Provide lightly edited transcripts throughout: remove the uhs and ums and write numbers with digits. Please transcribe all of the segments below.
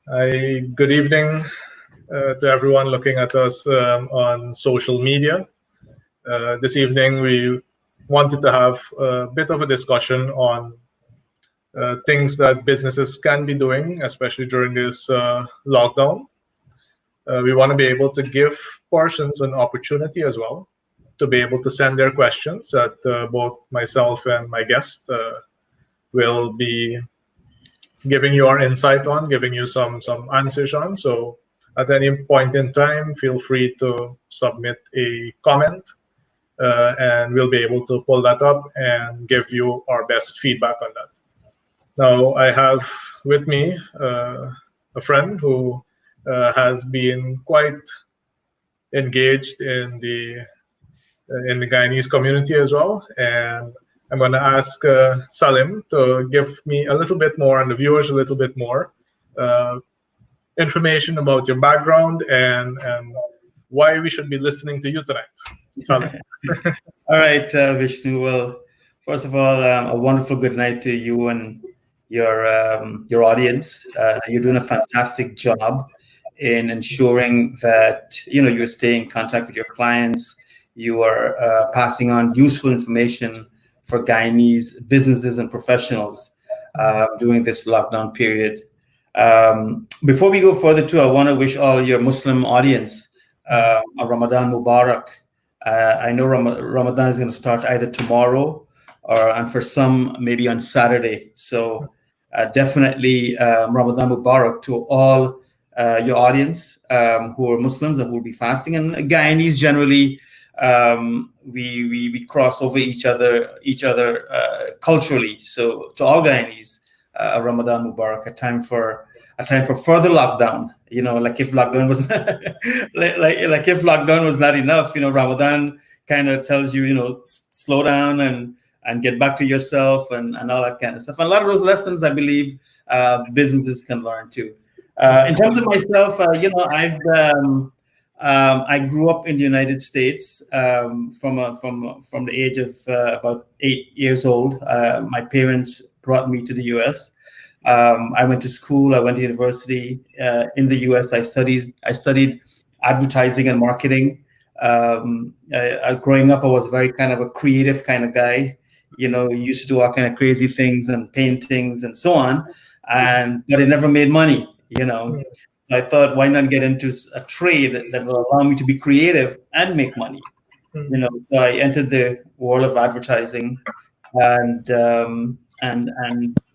Good evening to everyone looking at us on social media. This evening, we wanted to have a bit of a discussion on things that businesses can be doing, especially during this lockdown. We want to be able to give persons an opportunity as well to be able to send their questions that both myself and my guest will be giving you our insight on, giving you some answers on. So at any point in time, feel free to submit a comment, and we'll be able to pull that up and give you our best feedback on that. Now, I have with me a friend who has been quite engaged in the Guyanese community as well, and I'm going to ask Salim to give me a little bit more and the viewers a little bit more uh, information about your background and why we should be listening to you tonight. Salim. All right, Vishnu. Well, first of all, a wonderful good night to you and your audience. You're doing a fantastic job in ensuring that you stay in contact with your clients. You are passing on useful information for Guyanese businesses and professionals during this lockdown period. Before we go further, too, I want to wish all your Muslim audience a Ramadan Mubarak. I know Ramadan is going to start either tomorrow and for some maybe on Saturday. So definitely Ramadan Mubarak to all your audience who are Muslims and who will be fasting. And Guyanese generally, we cross over each other culturally. So to all Guyanese, Ramadan Mubarak, a time for further lockdown. Like if lockdown was like if lockdown was not enough, Ramadan kind of tells you, slow down and get back to yourself and all that kind of stuff. And a lot of those lessons, I believe, businesses can learn too. In terms of myself, I grew up in the United States from the age of about 8 years old. My parents brought me to the U.S. I went to school. I went to university in the U.S. I studied advertising and marketing. Growing up, I was very kind of a creative kind of guy. Used to do all kind of crazy things and paintings and so on, but it never made money. I thought, why not get into a trade that will allow me to be creative and make money? So I entered the world of advertising, and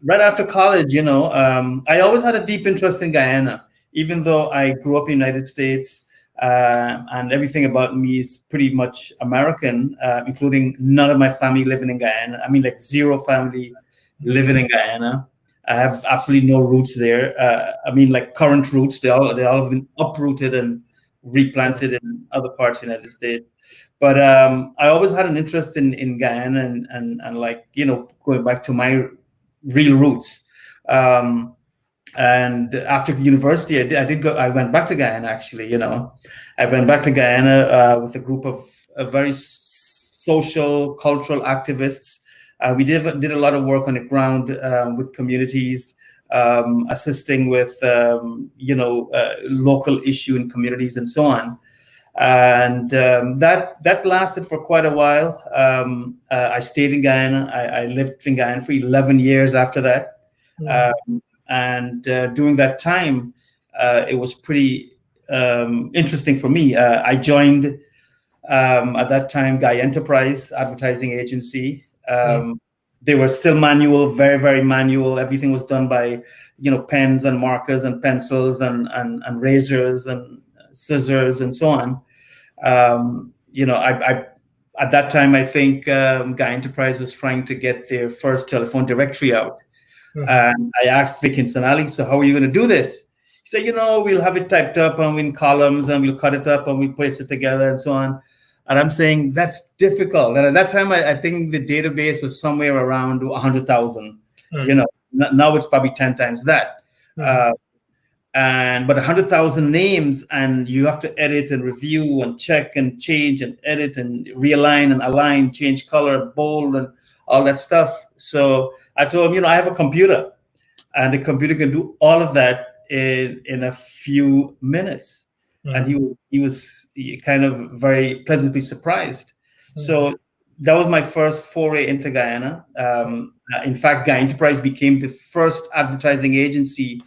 right after college, I always had a deep interest in Guyana, even though I grew up in the United States, and everything about me is pretty much American, including none of my family living in Guyana. I mean, like zero family living in Guyana. I have absolutely no roots there. I mean, like current roots, they all have been uprooted and replanted in other parts of the United States. But I always had an interest in Guyana and like, going back to my real roots. And after university, I went back to Guyana, actually. I went back to Guyana with a group of very social, cultural activists. We did a lot of work on the ground with communities, assisting with local issue in communities and so on, and that lasted for quite a while. I stayed in Guyana. I lived in Guyana for 11 years after that, and during that time, it was pretty interesting for me. I joined at that time Guy Enterprise advertising agency. They were still manual, very, very manual. Everything was done by, pens and markers and pencils and razors and scissors and so on. I at that time, I think Guy Enterprise was trying to get their first telephone directory out. And I asked Vic Insanali, so how are you going to do this? He said, we'll have it typed up and in columns and we'll cut it up and we'll paste it together and so on. And I'm saying that's difficult. And at that time, I think the database was somewhere around 100,000. Now it's probably 10 times that. But 100,000 names, and you have to edit and review and check and change and edit and realign and align, change color, bold, and all that stuff. So I told him, I have a computer, and the computer can do all of that in a few minutes, and he was kind of very pleasantly surprised. So that was my first foray into Guyana. In fact, Guy Enterprise became the first advertising agency,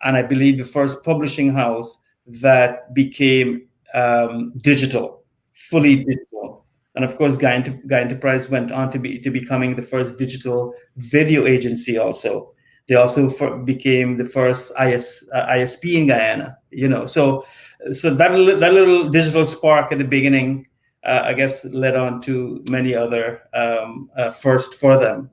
and I believe the first publishing house that became digital, fully digital. And of course, Guy Enterprise went on to becoming the first digital video agency. Also, they also became the first ISP in Guyana. So that little digital spark at the beginning, I guess, led on to many other first for them.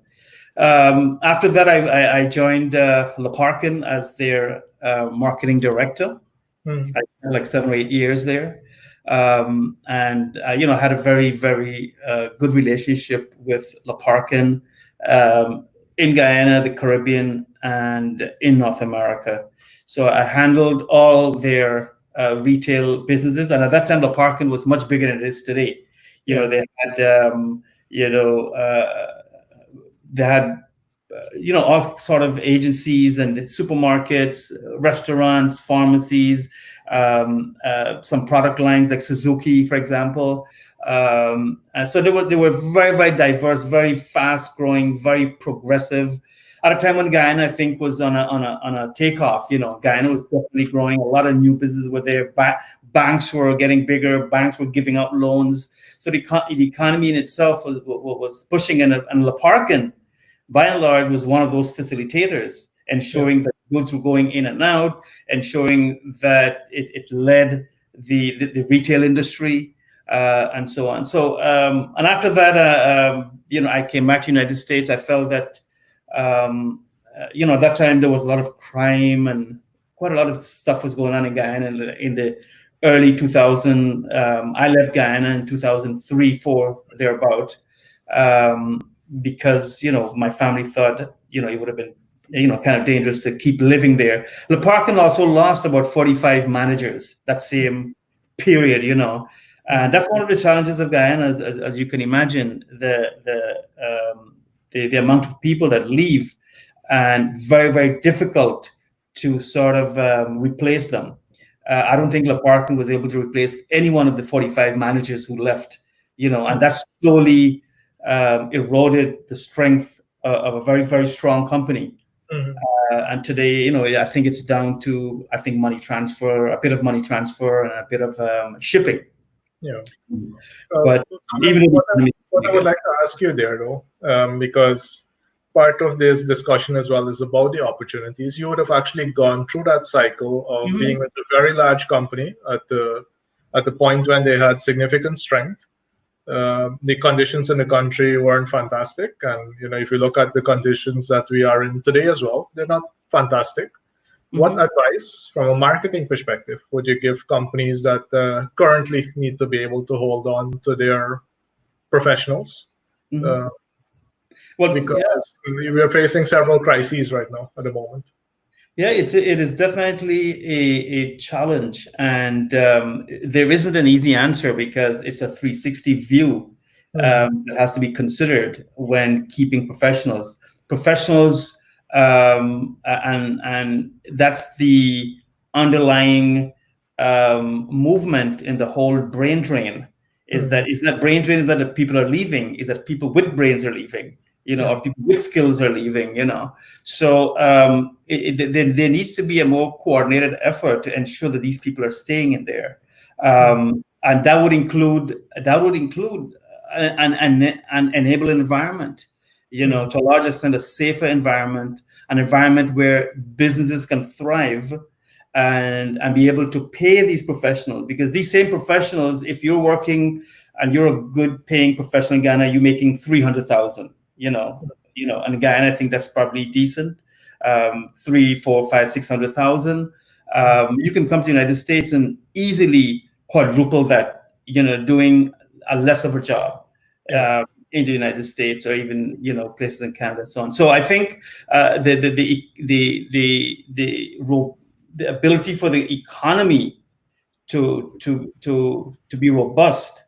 After that, I joined Leparkin as their marketing director. I spent like 7 or 8 years there. And had a very, very good relationship with Leparkin in Guyana, the Caribbean, and in North America. So I handled all their retail businesses, and at that time, Leparkin was much bigger than it is today. They had all sort of agencies and supermarkets, restaurants, pharmacies, some product lines like Suzuki, for example. And so they were very, very diverse, very fast growing, very progressive. At a time when Guyana, I think, was on a takeoff. Guyana was definitely growing. A lot of new businesses were there. Banks were getting bigger. Banks were giving out loans. So the economy in itself was pushing, and Leparkin, by and large, was one of those facilitators, ensuring that goods were going in and out, ensuring that it led the retail industry, and so on. So, and after that, I came back to the United States. I felt that, at that time there was a lot of crime and quite a lot of stuff was going on in Guyana in the early 2000s. I left Guyana in 2003, 4 thereabout. Because my family thought it would have been kind of dangerous to keep living there. Leparkin also lost about 45 managers that same period, and that's one of the challenges of Guyana, as you can imagine, the amount of people that leave, and very, very difficult to sort of replace them. I don't think Leparkin was able to replace any one of the 45 managers who left, and that's slowly eroded the strength of a very, very strong company. And today, I think it's down to, money transfer, a bit of money transfer, and a bit of shipping. Yeah. But what I would like to ask you there, though, because part of this discussion as well is about the opportunities. You would have actually gone through that cycle of being with a very large company at the point when they had significant strength. The conditions in the country weren't fantastic, and if you look at the conditions that we are in today as well, they're not fantastic. What advice, from a marketing perspective, would you give companies that currently need to be able to hold on to their professionals? Because we are facing several crises right now at the moment. Yeah, it is definitely a challenge, and there isn't an easy answer because it's a 360 view that has to be considered when keeping professionals. And that's the underlying movement in the whole brain drain. Is that brain drain is that the people are leaving? Is that people with brains are leaving? Or people with skills are leaving, So there needs to be a more coordinated effort to ensure that these people are staying in there. And that would include an enabling environment, to a large extent, a safer environment, an environment where businesses can thrive and be able to pay these professionals. Because these same professionals, if you're working and you're a good paying professional in Ghana, you're making 300,000. And Guyana, I think that's probably decent. 3, 4, 5, 600,000. You can come to the United States and easily quadruple that, doing a less of a job in the United States, or even places in Canada, and so on. So I think the ability for the economy to be robust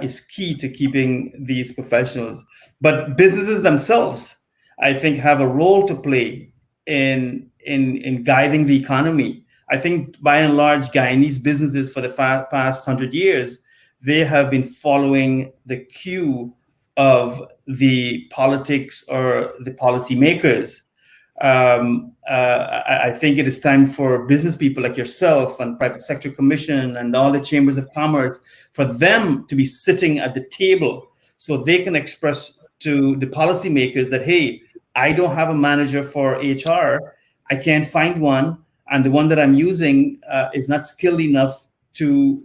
is key to keeping these professionals. But businesses themselves, I think, have a role to play in in guiding the economy. I think by and large, Guyanese businesses for the past 100 years, they have been following the cue of the politics or the policymakers. I think it is time for business people like yourself and private sector commission and all the chambers of commerce, for them to be sitting at the table so they can express to the policymakers that, hey, I don't have a manager for HR. I can't find one. And the one that I'm using is not skilled enough to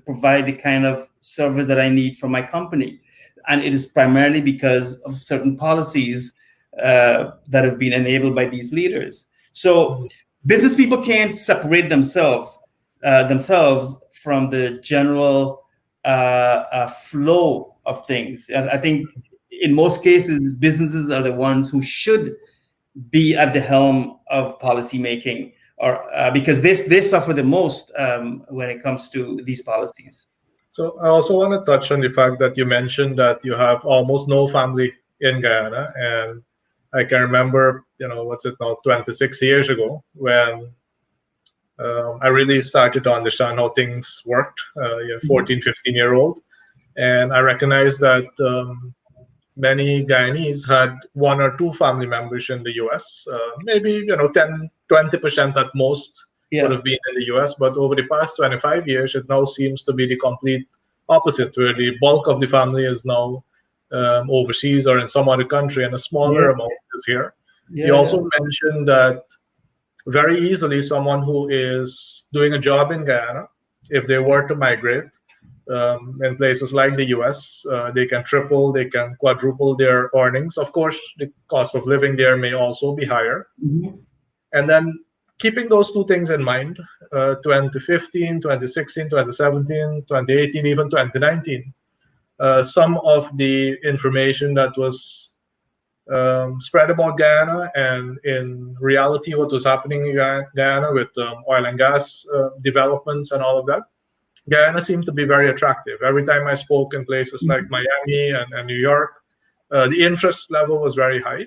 provide the kind of service that I need for my company. And it is primarily because of certain policies that have been enabled by these leaders. So business people can't separate themselves from the general flow of things. I think in most cases, businesses are the ones who should be at the helm of policymaking, or because they suffer the most when it comes to these policies. So I also want to touch on the fact that you mentioned that you have almost no family in Guyana, and I can remember, what's it now, 26 years ago, when I really started to understand how things worked, 14, 15-year-old. And I recognized that many Guyanese had one or two family members in the US, maybe 10, 20% at most would have been in the US. But over the past 25 years, it now seems to be the complete opposite, where the bulk of the family is now overseas or in some other country, and a smaller amount is here. You also mentioned that very easily someone who is doing a job in Guyana, if they were to migrate, in places like the US, they can triple, they can quadruple their earnings. Of course, the cost of living there may also be higher. And then keeping those two things in mind, 2015, 2016, 2017, 2018, even 2019, some of the information that was spread about Guyana, and in reality what was happening in Guyana with oil and gas developments and all of that, Guyana seemed to be very attractive. Every time I spoke in places like Miami and New York, the interest level was very high.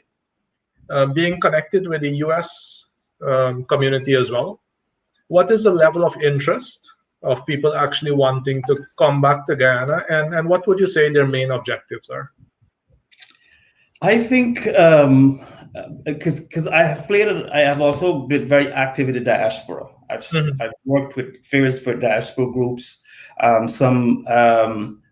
Being connected with the US community as well, what is the level of interest of people actually wanting to come back to Guyana, and what would you say their main objectives are? I think because I have also been very active in the diaspora. I've worked with various diaspora groups, some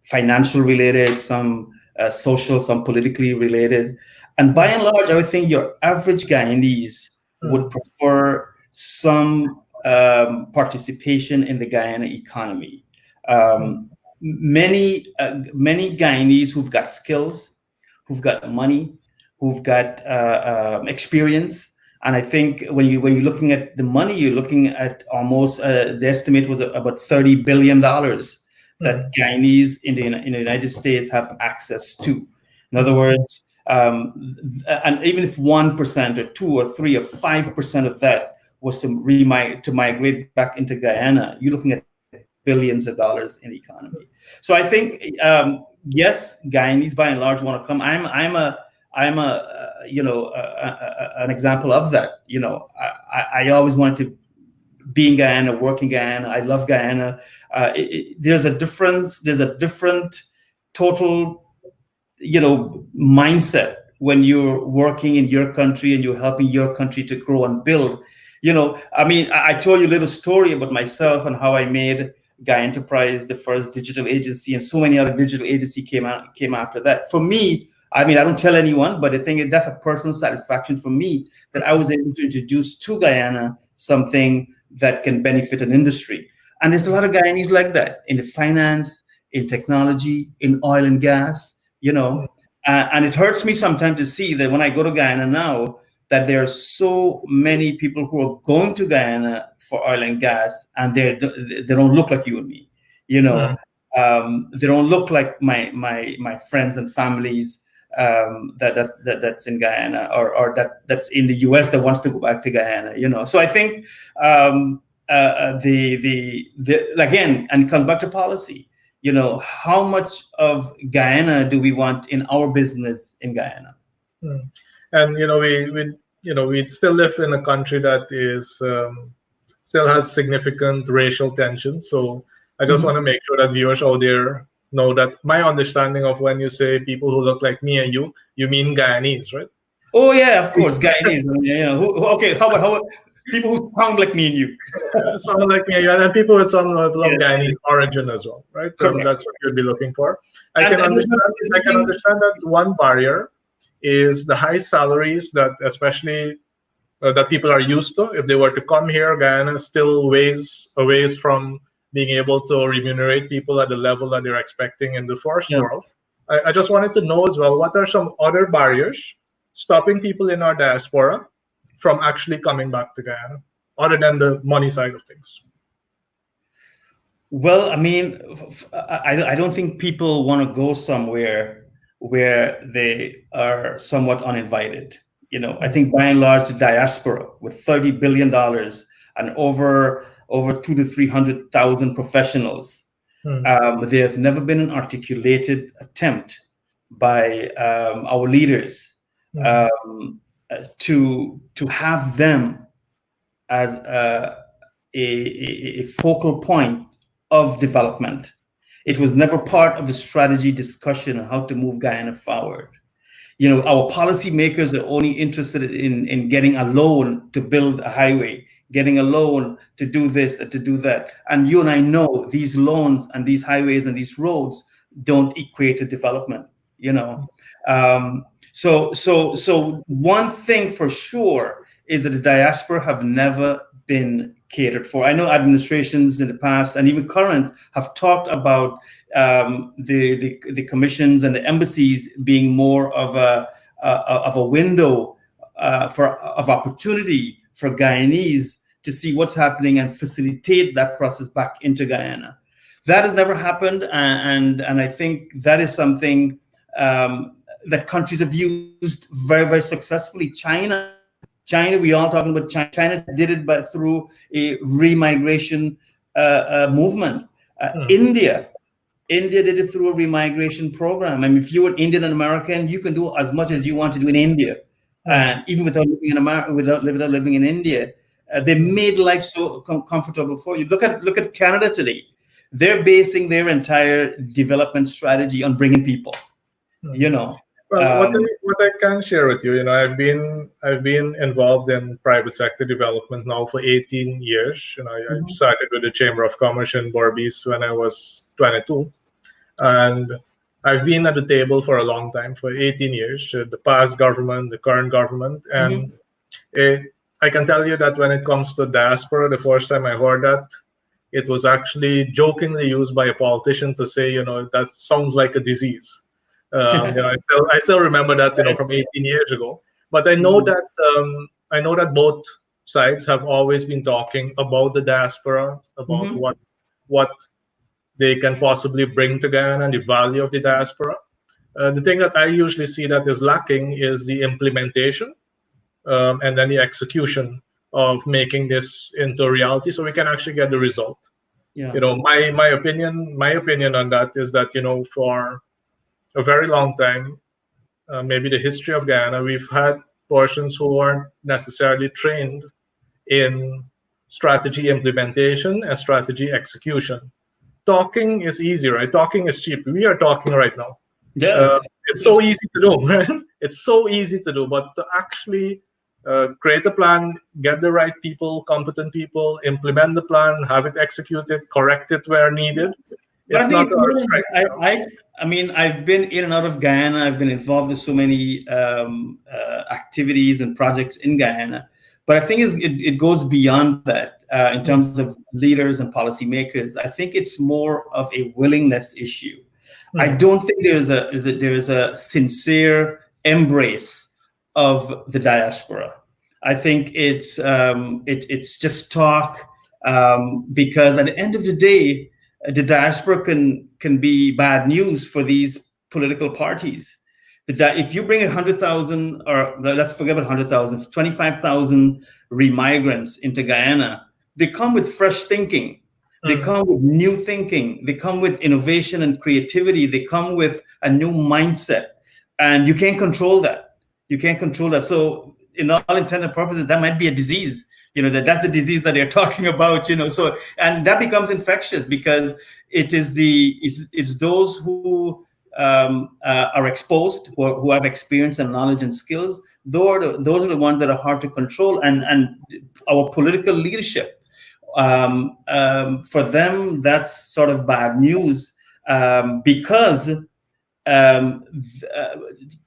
financial related, some social, some politically related. And by and large, I would think your average Guyanese would prefer some participation in the Guyana economy. Many Guyanese who've got skills, who've got money, who've got experience. And I think when you're looking at the money, you're looking at almost the estimate was about $30 billion that Guyanese in the United States have access to. In other words, and even if 1% or 2 or 3 or 5% of that was to migrate back into Guyana, you're looking at billions of dollars in the economy. So I think yes, Guyanese by and large want to come. I'm an example of that. I always wanted to be in Guyana, work in Guyana. I love Guyana. There's a different total, mindset when you're working in your country and you're helping your country to grow and build. I told you a little story about myself and how I made Guy Enterprise the first digital agency, and so many other digital agencies came after that. For me, I don't tell anyone, but I think that's a personal satisfaction for me that I was able to introduce to Guyana something that can benefit an industry. And there's a lot of Guyanese like that in the finance, in technology, in oil and gas, and it hurts me sometimes to see that when I go to Guyana now, that there are so many people who are going to Guyana for oil and gas, and they don't look like you and me. They don't look like my friends and families that's in Guyana or that's in the US that wants to go back to Guyana. So I think again, and it comes back to policy. How much of Guyana do we want in our business in Guyana? And we we still live in a country that is still has significant racial tension. So I just want to make sure that viewers out there know that my understanding of when you say people who look like me and you mean Guyanese, right? Oh yeah, of course, Guyanese. Okay, how about people who sound like me and you? Someone like me and people with some level of Yeah, Guyanese origin as well, right? correct. That's what you'd be looking for. I And, can and understand. I can understand that one barrier is the high salaries that especially that people are used to. If they were to come here, Guyana still ways a ways from being able to remunerate people at the level that they're expecting in the first yeah. world. I just wanted to know as well, what are some other barriers stopping people in our diaspora from actually coming back to Guyana, other than the money side of things? Well, I mean, I don't think people want to go somewhere where they are somewhat uninvited. I think by and large, the diaspora with $30 billion and over 200,000 to 300,000 professionals, there have never been an articulated attempt by our leaders to have them as a focal point of development. It was never part of the strategy discussion on how to move Guyana forward. Our policymakers are only interested in getting a loan to build a highway, getting a loan to do this and to do that. And you and I know these loans and these highways and these roads don't equate to development. So one thing for sure is that the diaspora have never been catered for. I know administrations in the past and even current have talked about the commissions and the embassies being more of a window of opportunity for Guyanese to see what's happening and facilitate that process back into Guyana. That has never happened, and I think that is something that countries have used very, very successfly. China, we all talking about China. China did it through a remigration movement. India did it through a remigration program. I mean, if you were Indian and American, you can do as much as you want to do in India, and even without living in America, without living in India, they made life so comfortable for you. Look at Canada today. They're basing their entire development strategy on bringing people. Well, what I can share with you, I've been involved in private sector development now for 18 years. I started with the Chamber of Commerce in Berbice when I was 22, and I've been at the table for a long time, for 18 years. The past government, the current government, and I can tell you that when it comes to diaspora, the first time I heard that, it was actually jokingly used by a politician to say, that sounds like a disease. I still remember that, from 18 years ago. But I know that both sides have always been talking about the diaspora, about what they can possibly bring to Guyana and the value of the diaspora. The thing that I usually see that is lacking is the implementation and then the execution of making this into reality, so we can actually get the result. Yeah. My opinion on that is that for a very long time, maybe the history of Guyana, we've had persons who aren't necessarily trained in strategy implementation and strategy execution. Talking is easy, right? Talking is cheap. We are talking right now. Yeah. It's so easy to do, right? It's so easy to do, but to actually create a plan, get the right people, competent people, implement the plan, have it executed, correct it where needed. But I mean, I've been in and out of Guyana. I've been involved in so many activities and projects in Guyana. But I think it goes beyond that in terms of leaders and policymakers. I think it's more of a willingness issue. I don't think there is a sincere embrace of the diaspora. I think it's just talk because at the end of the day, the diaspora can be bad news for these political parties. If you bring 100,000, or let's forget about 100,000, 25,000 remigrants into Guyana, they come with fresh thinking. They come with new thinking. They come with innovation and creativity. They come with a new mindset, and you can't control that. You can't control that. So in all intents and purposes, that might be a disease. That's the disease that they're talking about. So, and that becomes infectious because it's those who are exposed, who have experience and knowledge and skills. Those are the ones that are hard to control, and our political leadership, for them, that's sort of bad news, because to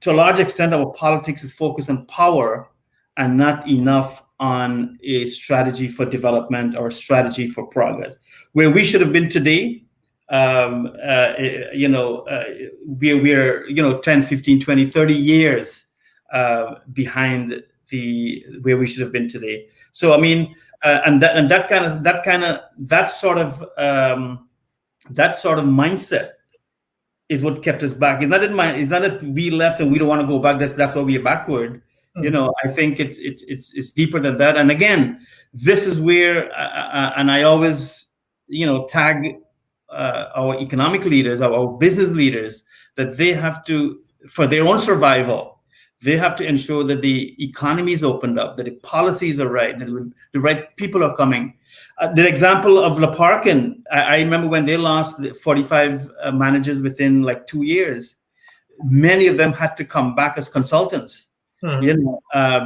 a large extent, our politics is focused on power and not enough on a strategy for development or a strategy for progress. Where we should have been today, we're 10, 15, 20, 30 years behind where we should have been today. So I mean, that sort of mindset is what kept us back. It's not that we left and we don't want to go back. That's why we are backward. I think it's deeper than that. And again, this is where, and I always, tag our economic leaders, our business leaders, that they have to, for their own survival, they have to ensure that the economy is opened up, that the policies are right, that the right people are coming. The example of La Parkin, I remember when they lost 45 managers within like 2 years, many of them had to come back as consultants,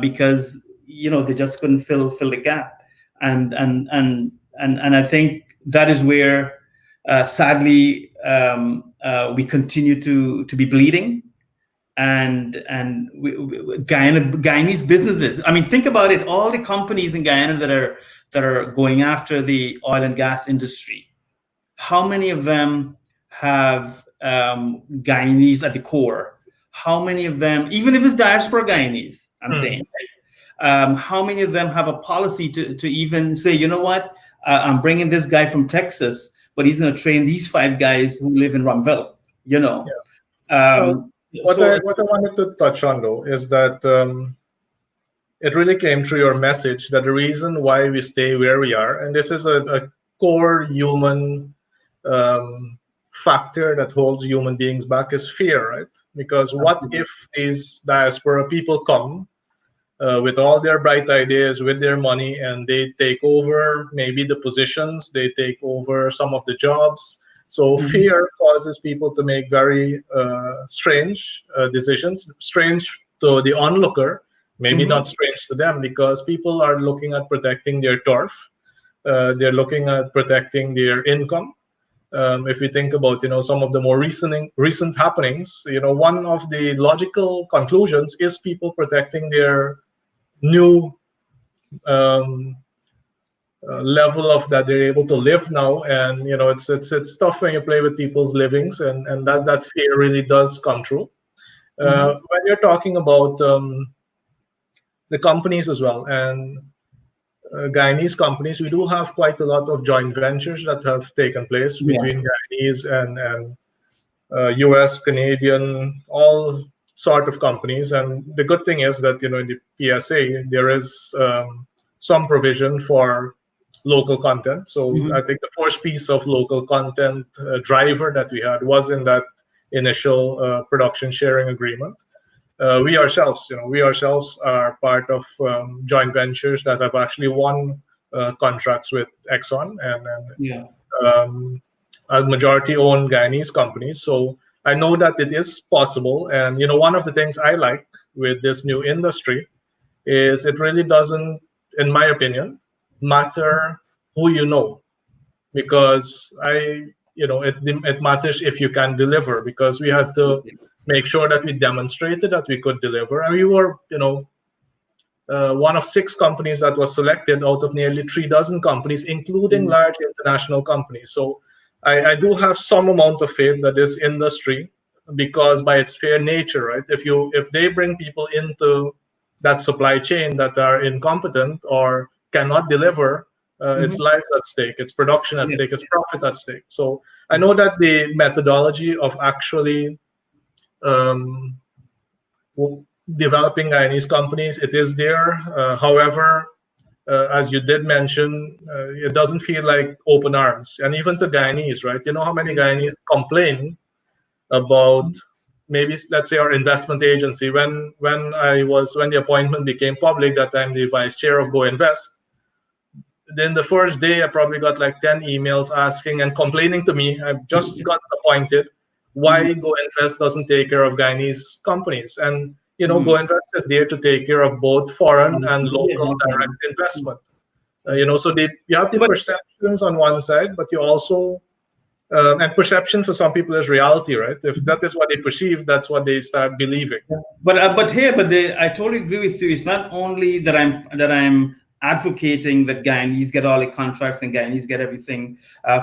because they just couldn't fill the gap, and I think that is where, sadly, we continue to be bleeding, and Guyanese businesses. I mean, think about it. All the companies in Guyana that are going after the oil and gas industry, how many of them have Guyanese at the core? How many of them, even if it's diaspora Guyanese, I'm saying, how many of them have a policy to even say, you know what, I'm bringing this guy from Texas, but he's going to train these 5 guys who live in Rumville, What I wanted to touch on, though, is that it really came through your message that the reason why we stay where we are, and this is a core human factor that holds human beings back, is fear, right? Because what if these diaspora people come with all their bright ideas, with their money, and they take over maybe the positions, they take over some of the jobs? So fear causes people to make very strange decisions, strange to the onlooker, maybe not strange to them, because people are looking at protecting their turf. They're looking at protecting their income. If we think about, some of the more recent happenings, one of the logical conclusions is people protecting their new level of that they're able to live now. And it's tough when you play with people's livings, and that fear really does come true. When you're talking about the companies as well, and Guyanese companies, we do have quite a lot of joint ventures that have taken place between Guyanese and US, Canadian, all sort of companies. And the good thing is that, in the PSA, there is some provision for local content. So I think the first piece of local content driver that we had was in that initial production sharing agreement. We ourselves are part of joint ventures that have actually won contracts with Exxon and a majority-owned Guyanese companies. So I know that it is possible. And one of the things I like with this new industry is it really doesn't, in my opinion, matter who you know, because it matters if you can deliver, because we had to make sure that we demonstrated that we could deliver, and we were one of 6 companies that was selected out of nearly 36 companies, including large international companies. So I do have some amount of faith that this industry, because by its fair nature, right, if they bring people into that supply chain that are incompetent or cannot deliver, it's lives at stake, it's production at stake, it's profit at stake. So I know that the methodology of actually developing Guyanese companies, it is there. However, as you did mention, it doesn't feel like open arms. And even to Guyanese, right? You know how many Guyanese complain about maybe let's say our investment agency, when the appointment became public, that I'm the vice chair of Go Invest. Then the first day I probably got like 10 emails asking and complaining to me. I've just got appointed. Why Go Invest doesn't take care of Guyanese companies? And Go Invest is there to take care of both foreign and local direct investment. So you have the perceptions on one side, but you also and perception for some people is reality, right? If that is what they perceive, that's what they start believing. But I totally agree with you. It's not only that I'm advocating that Guyanese get all the contracts and Guyanese get everything.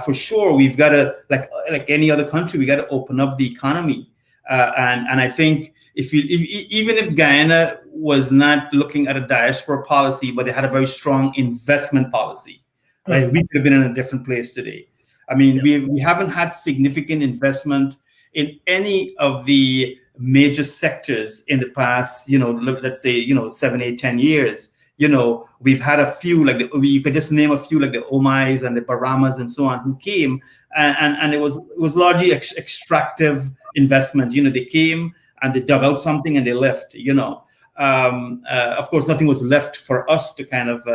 For sure, we've got to, like any other country, we got to open up the economy. And I think even if Guyana was not looking at a diaspora policy, but they had a very strong investment policy, right? We could have been in a different place today. I mean, we haven't had significant investment in any of the major sectors in the past, let's say, 7, 8, 10 years. We've had a few, you could just name a few, like the Omais and the Baramas and so on, who came, and it was largely extractive investment. They came and they dug out something and they left. Of course, nothing was left for us to kind of.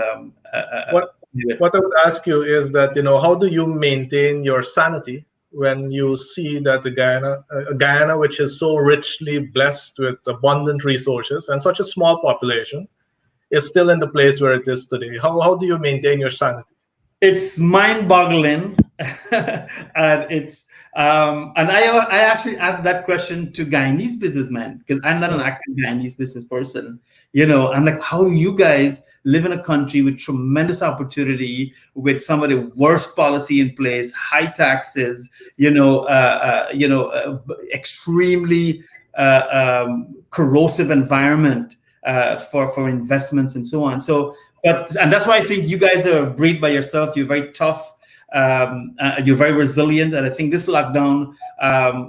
What I would ask you is that, how do you maintain your sanity when you see that Guyana, which is so richly blessed with abundant resources and such a small population, is still in the place where it is today? How do you maintain your sanity? It's mind-boggling, and it's and I actually asked that question to Guyanese businessmen, because I'm not an active Guyanese business person. I'm like, how do you guys live in a country with tremendous opportunity, with some of the worst policy in place, high taxes, extremely corrosive environment for investments and so on. And that's why I think you guys are a breed by yourself. You're very tough. You're very resilient, and I think this lockdown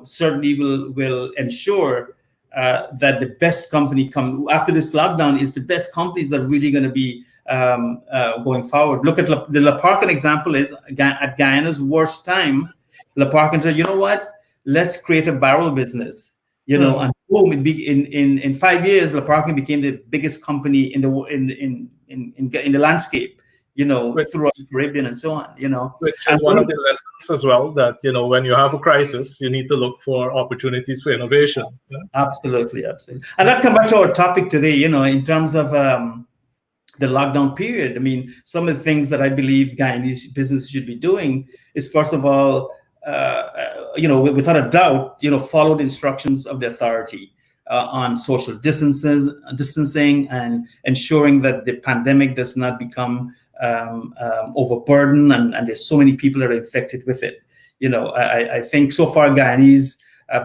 certainly will ensure that the best company after this lockdown is the best companies that are really going to be going forward. Look at the La Parcan example. Is at Guyana's worst time, La Parcan said, "You know what? Let's create a barrel business." And boom! In 5 years, La Parcan became the biggest company in the landscape. Throughout the Caribbean and so on. Which is one of the lessons as well, that when you have a crisis, you need to look for opportunities for innovation. Absolutely. And that comes back to our topic today. In terms of the lockdown period, I mean, some of the things that I believe Guyanese business should be doing is, first of all, without a doubt, follow the instructions of the authority on social distancing and ensuring that the pandemic does not become overburdened, and there's so many people that are infected with it. I think so far Guyanese,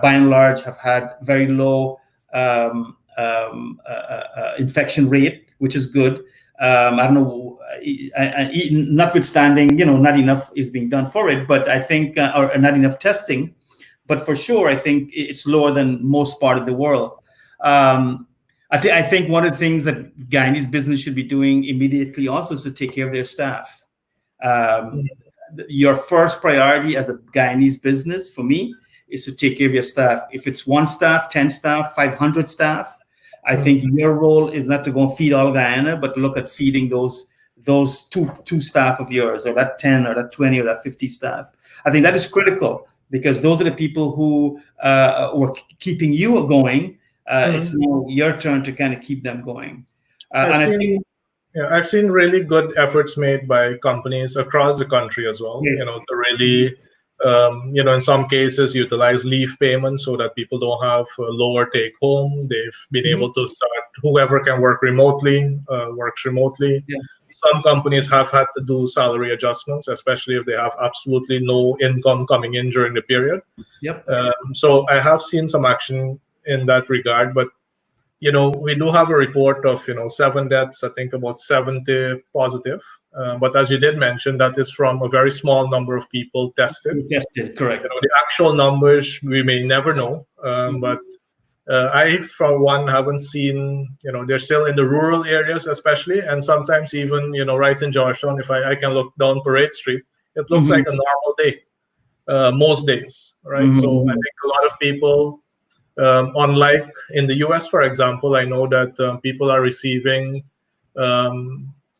by and large, have had very low infection rate, which is good. I don't know, notwithstanding, not enough is being done for it, but I think, or not enough testing, but for sure, I think it's lower than most part of the world. I think one of the things that Guyanese business should be doing immediately also is to take care of their staff. Your first priority as a Guyanese business, for me, is to take care of your staff. If it's 1 staff, 10 staff, 500 staff, I think your role is not to go and feed all Guyana, but look at feeding those two staff of yours, or that 10 or that 20 or that 50 staff. I think that is critical, because those are the people who were keeping you going. It's now your turn to kind of keep them going. I've seen really good efforts made by companies across the country as well. To really, in some cases, utilize leave payments so that people don't have lower take home. They've been able to start, whoever can work remotely, works remotely. Some companies have had to do salary adjustments, especially if they have absolutely no income coming in during the period. So I have seen some action in that regard, but we do have a report of 7 deaths, I think about 70 positive, but as you did mention, that is from a very small number of people tested. Correct. The actual numbers we may never know, but I, for one, haven't seen, they're still in the rural areas especially, and sometimes even right in Georgetown, if I can look down Parade Street, it looks like a normal day most days, right? So I think a lot of people Unlike in the US, for example, I know that people are receiving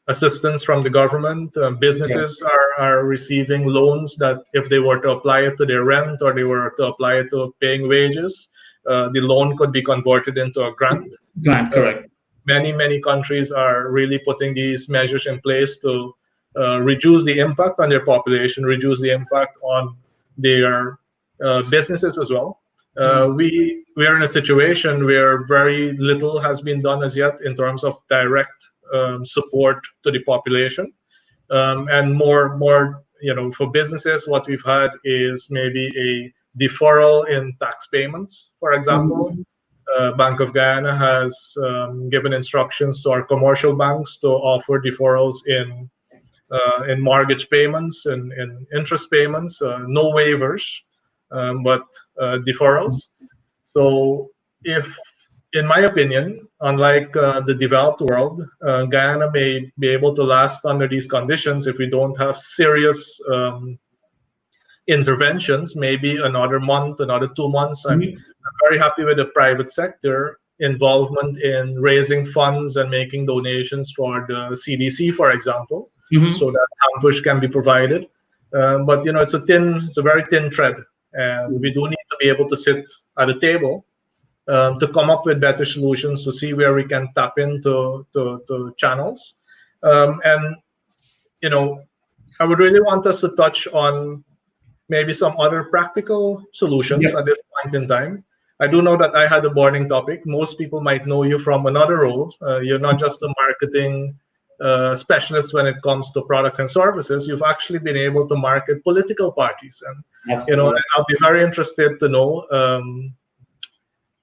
assistance from the government. Businesses are receiving loans that if they were to apply it to their rent or they were to apply it to paying wages, the loan could be converted into a grant. Grant, correct. Many countries are really putting these measures in place to reduce the impact on their population, reduce the impact on their businesses as well. We are in a situation where very little has been done as yet in terms of direct support to the population, and more for businesses. What we've had is maybe a deferral in tax payments, for example. Bank of Guyana has given instructions to our commercial banks to offer deferrals in mortgage payments and in interest payments, no waivers, but deferrals. So if, in my opinion, unlike the developed world, Guyana may be able to last under these conditions if we don't have serious interventions, maybe another month, another 2 months. I'm very happy with the private sector involvement in raising funds and making donations for the CDC, for example, so that ambush can be provided. But it's a very thin thread, and we do need to be able to sit at a table to come up with better solutions, to see where we can tap into to channels. And I would really want us to touch on maybe some other practical solutions at this point in time. I do know that I had a burning topic. Most people might know you from another role. You're not just a marketing specialist when it comes to products and services. You've actually been able to market political parties, and and I'll be very interested to know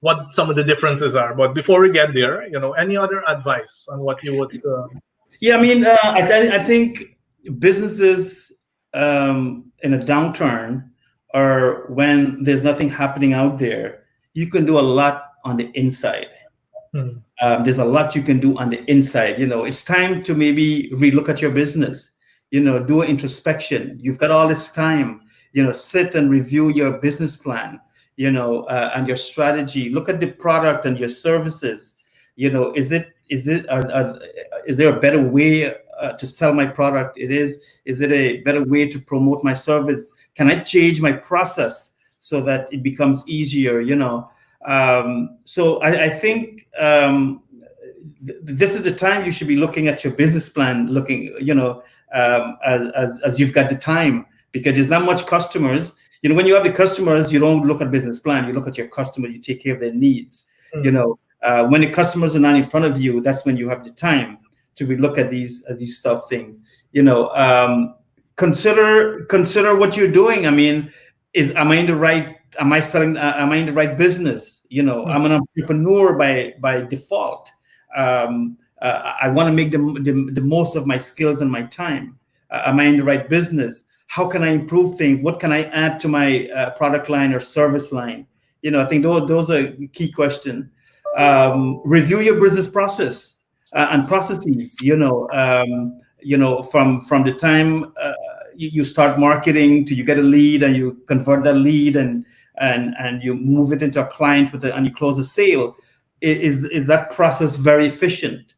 what some of the differences are. But before we get there, any other advice on what you would? Yeah, I mean, I think businesses in a downturn, or when there's nothing happening out there, you can do a lot on the inside. There's a lot you can do on the inside. It's time to maybe relook at your business. Do an introspection. You've got all this time. Sit and review your business plan. And your strategy. Look at the product and your services. Is there a better way to sell my product? Is it a better way to promote my service? Can I change my process so that it becomes easier? So I think this is the time you should be looking at your business plan, as you've got the time, because there's not much customers. When you have the customers, you don't look at business plan. You look at your customer. You take care of their needs. When the customers are not in front of you, that's when you have the time to relook at these stuff things. Consider what you're doing. I mean, am I in the right business? I'm an entrepreneur by default. I want to make the most of my skills and my time. Am I in the right business? How can I improve things? What can I add to my product line or service line? I think those are key questions. Review your business process and processes. From the time you start marketing to you get a lead and you convert that lead and you move it into a client and you close a sale. Is that process very efficient?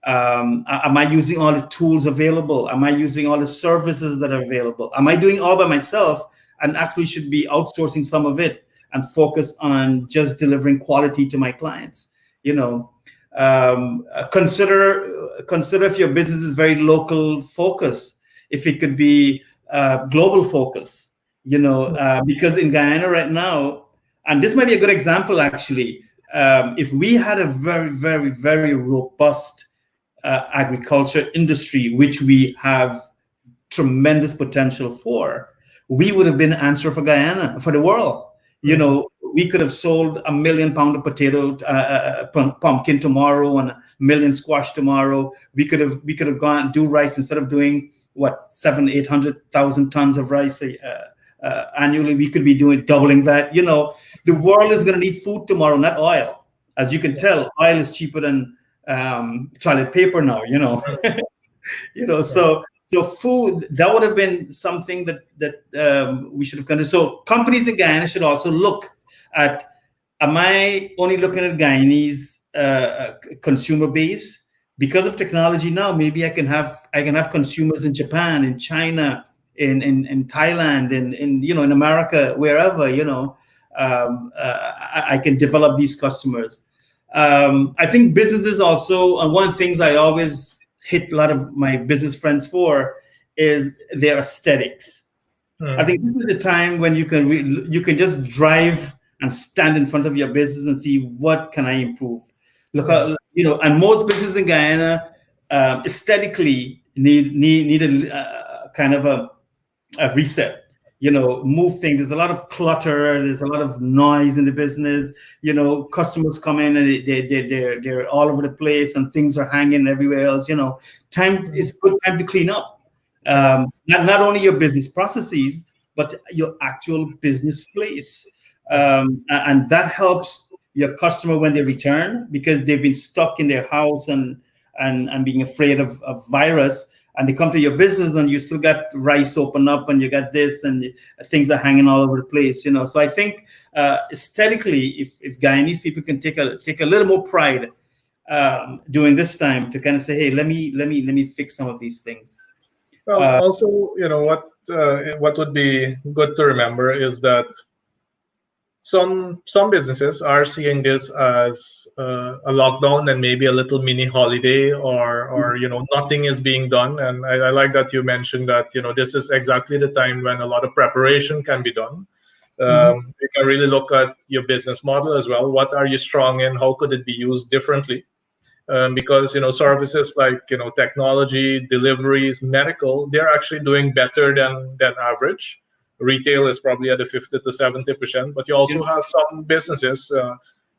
Am I using all the tools available? Am I using all the services that are available? Am I doing all by myself and actually should be outsourcing some of it and focus on just delivering quality to my clients? Consider if your business is very local focus, if it could be global focus, because in Guyana right now, and this might be a good example actually, if we had a very, very, very robust agriculture industry, which we have tremendous potential for, we would have been the answer for Guyana, for the world. We could have sold 1 million pound of pumpkin tomorrow and 1 million squash tomorrow. We could have gone do rice instead of doing 700,000-800,000 tons of rice annually. We could be doubling that. The world is going to need food tomorrow, not oil. As you can tell, oil is cheaper than toilet paper now. So food, that would have been something that we should have considered. So companies in Guyana should also look at am I only looking at Guyanese consumer base? Because of technology now, maybe I can have consumers in Japan, in China, in Thailand, in America, wherever, I can develop these customers. I think businesses also, and one of the things I always hit a lot of my business friends for is their aesthetics. I think this is the time when you can just drive and stand in front of your business and see what can I improve. Look, and most businesses in Guyana aesthetically need a kind of a reset. Move things. There's a lot of clutter. There's a lot of noise in the business. Customers come in and they're all over the place, and things are hanging everywhere else. Time is good time to clean up. Not only your business processes, but your actual business place, and that helps your customer when they return, because they've been stuck in their house and being afraid of virus. And they come to your business and you still got rice open up and you got this and things are hanging all over the place, So I think aesthetically, if Guyanese people can take a little more pride during this time to kind of say, hey, let me fix some of these things. Well, also, what would be good to remember is that some businesses are seeing this as a lockdown and maybe a little mini holiday, or nothing is being done. And I like that you mentioned that this is exactly the time when a lot of preparation can be done. You can really look at your business model as well. What are you strong in? How could it be used differently? Because services like technology, deliveries, medical, they're actually doing better than average. Retail is probably at the 50 to 70%, but you also have some businesses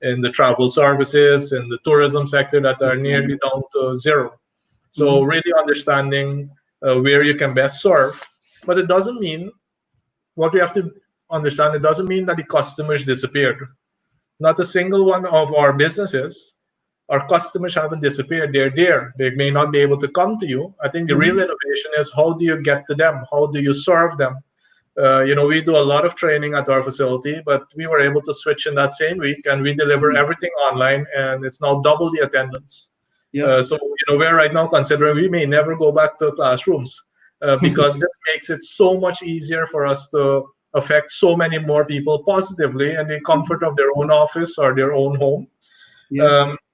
in the travel services, in the tourism sector, that are nearly down to zero. So really understanding where you can best serve. But it doesn't mean, what we have to understand, it doesn't mean that the customers disappeared. Not a single one of our businesses, our customers haven't disappeared. They're there. They may not be able to come to you. I think the real innovation is, how do you get to them? How do you serve them? We do a lot of training at our facility, but we were able to switch in that same week, and we deliver everything online, and it's now double the attendance. So we're right now considering we may never go back to classrooms because this makes it so much easier for us to affect so many more people positively in the comfort of their own office or their own home.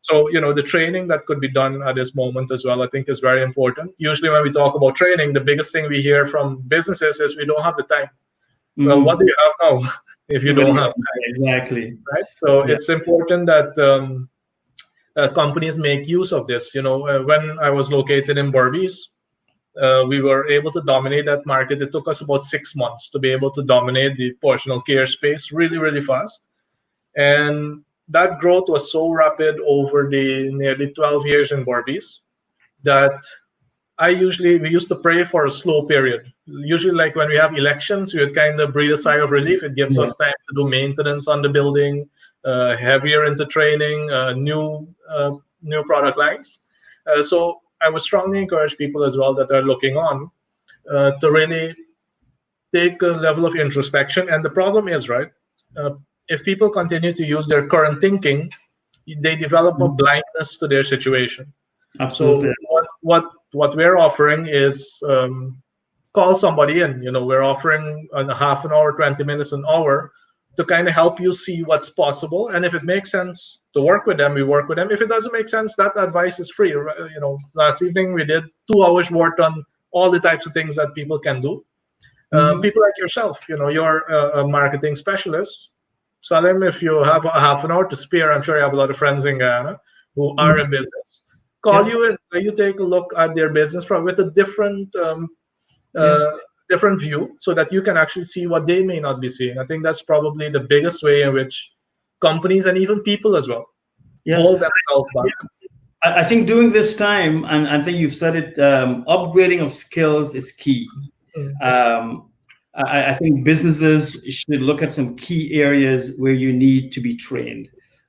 So the training that could be done at this moment as well, I think, is very important. Usually when we talk about training, the biggest thing we hear from businesses is we don't have the time. Well, what do you have now if you don't have time? Exactly. Right. So it's important that companies make use of this. When I was located in Berbice, we were able to dominate that market. It took us about 6 months to be able to dominate the portional care space really, really fast. And that growth was so rapid over the nearly 12 years in Berbice that we used to pray for a slow period. Usually, like when we have elections, we would kind of breathe a sigh of relief. It gives us time to do maintenance on the building, heavier into training, new product lines. So I would strongly encourage people as well that are looking on to really take a level of introspection. And the problem is, right, if people continue to use their current thinking, they develop a blindness to their situation. Absolutely. So what we're offering is call somebody in. We're offering a half an hour, 20 minutes, an hour to kind of help you see what's possible. And if it makes sense to work with them, we work with them. If it doesn't make sense, that advice is free. Last evening we did 2 hours work on all the types of things that people can do. People like yourself, you're a marketing specialist. Salim, if you have a half an hour to spare, I'm sure you have a lot of friends in Guyana who are in business. Call you in, you take a look at their business with a different different view, so that you can actually see what they may not be seeing. I think that's probably the biggest way in which companies and even people as well hold themselves back. I think during this time, and I think you've said it, upgrading of skills is key. I think businesses should look at some key areas where you need to be trained.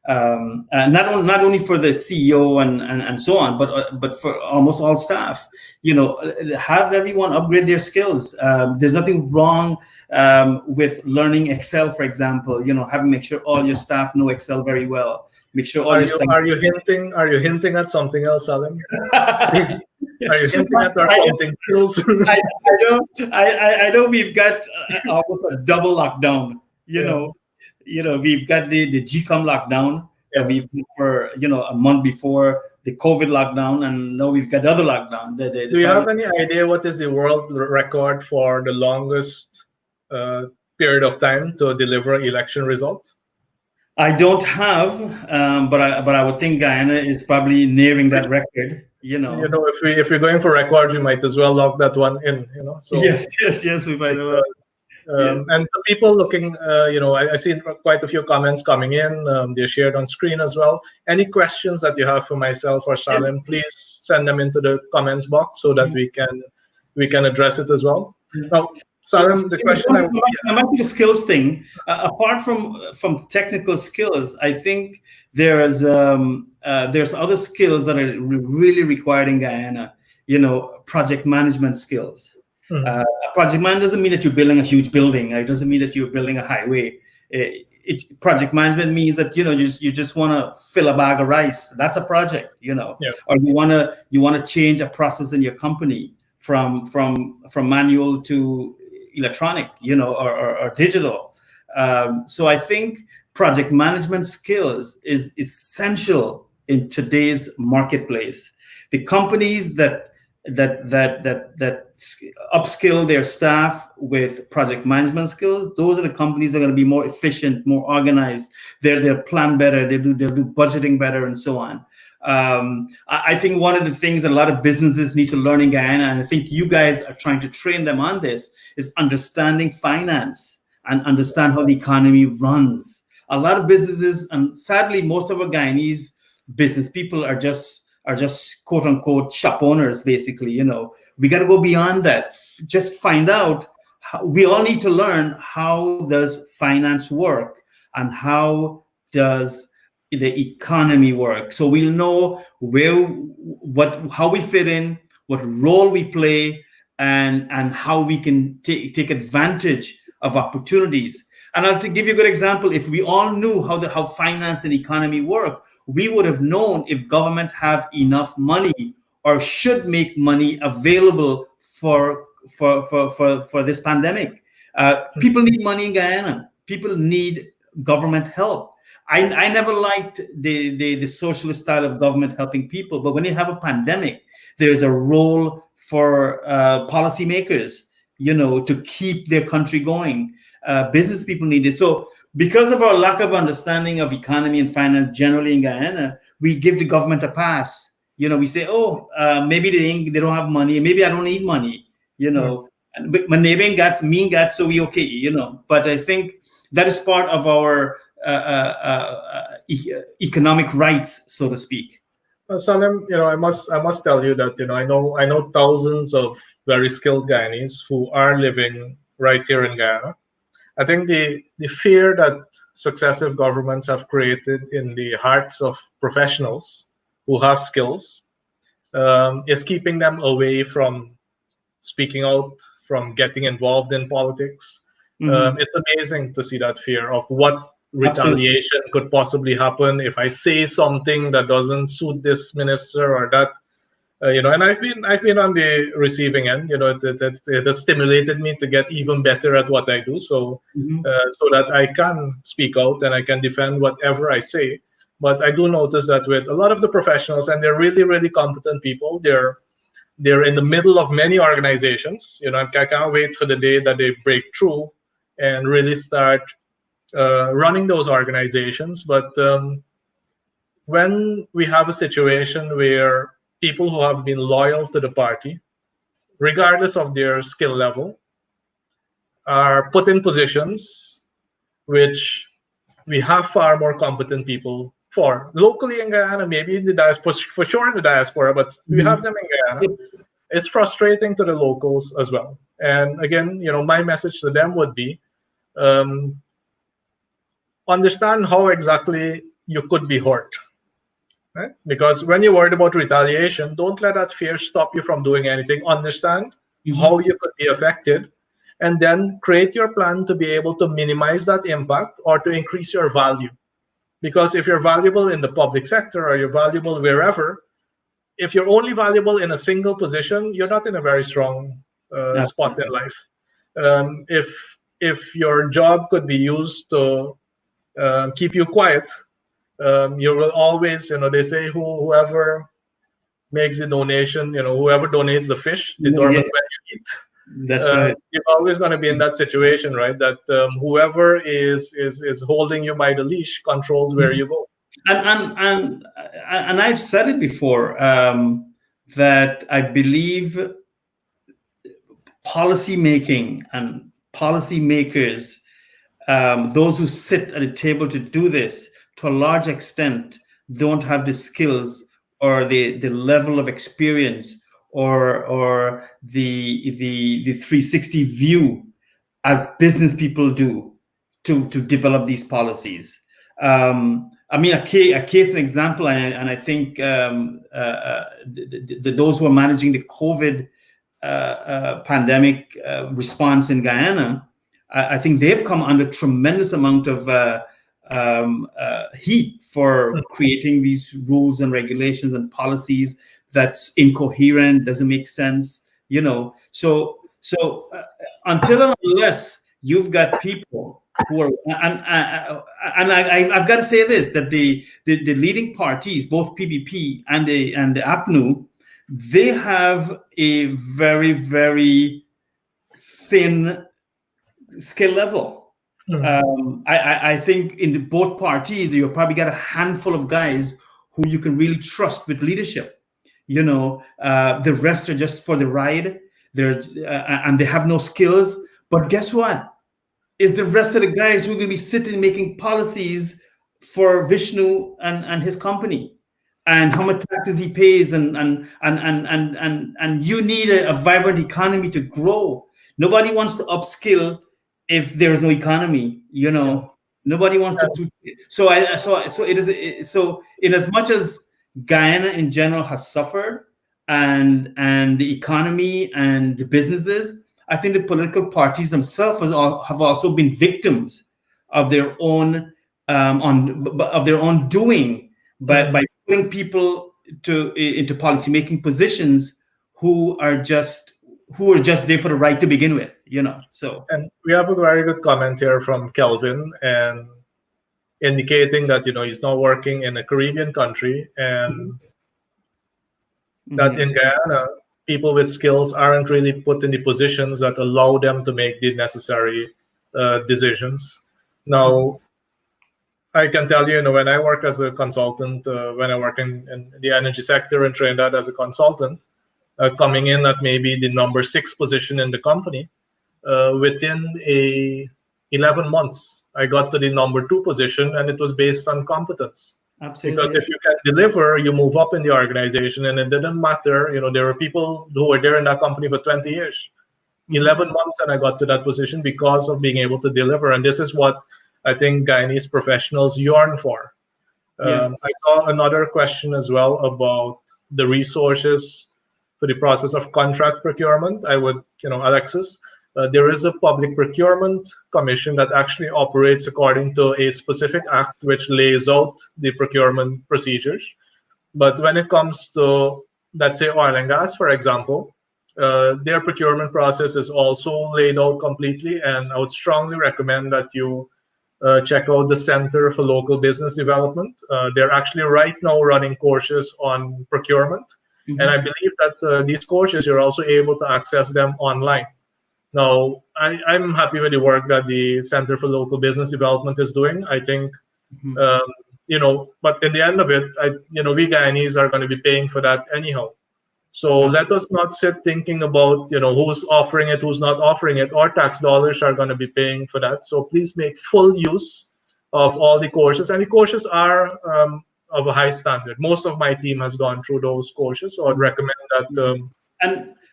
not only for the CEO and so on, but for almost all staff. Have everyone upgrade their skills. There's nothing wrong with learning Excel, for example. Make sure all your staff know Excel very well. Make sure all your staff. Are you hinting at something else, Alan? Are you hinting at our accounting skills? I know we've got almost a double lockdown. We've got the GCOM lockdown. We've for a month before the COVID lockdown, and now we've got the other lockdown. Do you have any idea what is the world record for the longest period of time to deliver an election result? I don't have, but I would think Guyana is probably nearing that record. If we're going for records, we might as well lock that one in. So yes, we might as well. Yes. And the people looking, I see quite a few comments coming in. They're shared on screen as well. Any questions that you have for myself or Salim, please send them into the comments box so that we can address it as well. Now, Salim, the question about the skills thing, apart from technical skills, I think there's other skills that are really required in Guyana. Project management skills. Project management doesn't mean that you're building a huge building. It doesn't mean that you're building a highway. Project management means that you just want to fill a bag of rice. That's a project, Or you want to change a process in your company from manual to electronic, or digital. So I think project management skills is essential in today's marketplace. The companies that upskill their staff with project management skills, those are the companies that are going to be more efficient, more organized. They'll plan better. They'll do budgeting better, and so on. I think one of the things that a lot of businesses need to learn in Guyana, and I think you guys are trying to train them on this, is understanding finance and understand how the economy runs. A lot of businesses, and sadly, most of our Guyanese business people are just quote unquote shop owners, basically. We got to go beyond that. Just find out. We all need to learn how does finance work and how does the economy work. So we'll know how we fit in, what role we play, and how we can take advantage of opportunities. And I'll give you a good example. If we all knew how finance and economy work, we would have known if government have enough money or should make money available for this pandemic. People need money in Guyana. People need government help. I never liked the socialist style of government helping people, but when you have a pandemic, there's a role for policymakers, to keep their country going. Business people need it. So because of our lack of understanding of economy and finance generally in Guyana, we give the government a pass. We say, maybe they don't have money. Maybe I don't need money, But my neighbor got, me got, so we okay, But I think that is part of our economic rights, so to speak. Salim, I must tell you that I know thousands of very skilled Guyanese who are living right here in Guyana. I think the fear that successive governments have created in the hearts of professionals who have skills is keeping them away from speaking out, from getting involved in politics. It's amazing to see that fear of what retaliation could possibly happen if I say something that doesn't suit this minister or that. And I've been on the receiving end. It has stimulated me to get even better at what I do, so that I can speak out and I can defend whatever I say. But I do notice that with a lot of the professionals, and they're really, really competent people, they're in the middle of many organizations. I can't wait for the day that they break through and really start running those organizations. But when we have a situation where people who have been loyal to the party, regardless of their skill level, are put in positions which we have far more competent people for. Locally in Guyana, maybe in the diaspora, for sure in the diaspora, but we have them in Guyana. It's frustrating to the locals as well. And again, my message to them would be, understand how exactly you could be hurt. Right? Because when you're worried about retaliation, don't let that fear stop you from doing anything. Understand how you could be affected, and then create your plan to be able to minimize that impact or to increase your value. Because if you're valuable in the public sector or you're valuable wherever, if you're only valuable in a single position, you're not in a very strong spot in life. If your job could be used to keep you quiet, you will always, they say whoever makes the donation, whoever donates the fish determines when you eat. That's right. You're always going to be in that situation, right? That whoever is holding you by the leash controls where you go. And I've said it before, that I believe policy making and policymakers, those who sit at a table to do this, to a large extent, don't have the skills or the level of experience or the 360 view as business people do to develop these policies. I mean, a case, an example, and I think those who are managing the COVID pandemic response in Guyana, I think they've come under tremendous amount of heat for creating these rules and regulations and policies that's incoherent, doesn't make sense, So until and unless you've got people who are, and I've got to say this, that the leading parties, both PPP and the APNU, they have a very, very thin skill level. I think in both parties, you probably got a handful of guys who you can really trust with leadership. The rest are just for the ride. And they have no skills. But guess what? Is the rest of the guys who are going to be sitting making policies for Vishnu and his company, and how much taxes he pays, and you need a vibrant economy to grow. Nobody wants to upskill if there is no economy. Nobody wants to. So it is. So in as much as Guyana in general has suffered, and the economy and the businesses, I think the political parties themselves have also been victims of their own doing by putting people into policymaking positions who are just there for the right to begin with, So, and we have a very good comment here from Kelvin, and indicating that he's now working in a Caribbean country, and that in Guyana, people with skills aren't really put in the positions that allow them to make the necessary decisions. Now, I can tell you, when I work as a consultant, when I work in the energy sector in Trinidad as a consultant, coming in at maybe the number 6 position in the company, within 11 months, I got to the number 2 position, and it was based on competence. Absolutely. Because if you can deliver, you move up in the organization, and it didn't matter. There were people who were there in that company for 20 years, 11 months, and I got to that position because of being able to deliver. And this is what I think Guyanese professionals yearn for. I saw another question as well about the resources for the process of contract procurement. I would, Alexis, there is a public procurement commission that actually operates according to a specific act which lays out the procurement procedures. But when it comes to, let's say, oil and gas, for example, their procurement process is also laid out completely. And I would strongly recommend that you check out the Center for Local Business Development. They're actually right now running courses on procurement. And I believe that these courses, you're also able to access them online. Now, I'm happy with the work that the Center for Local Business Development is doing. I think, but in the end of it, we Guyanese are going to be paying for that anyhow. So let us not sit thinking about, who's offering it, who's not offering it. Our tax dollars are going to be paying for that. So please make full use of all the courses. And the courses are of a high standard. Most of my team has gone through those courses, so I'd recommend that.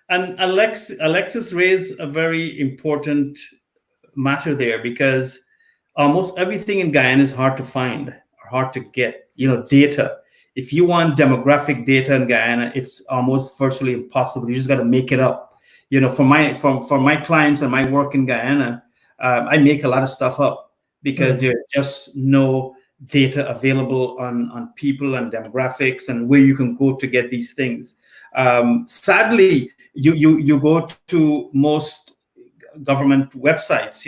And Alexis raised a very important matter there, because almost everything in Guyana is hard to find, hard to get. Data. If you want demographic data in Guyana, it's almost virtually impossible. You just got to make it up. For my clients and my work in Guyana, I make a lot of stuff up because there's just no data available on people and demographics and where you can go to get these things. Sadly, you go to most government websites,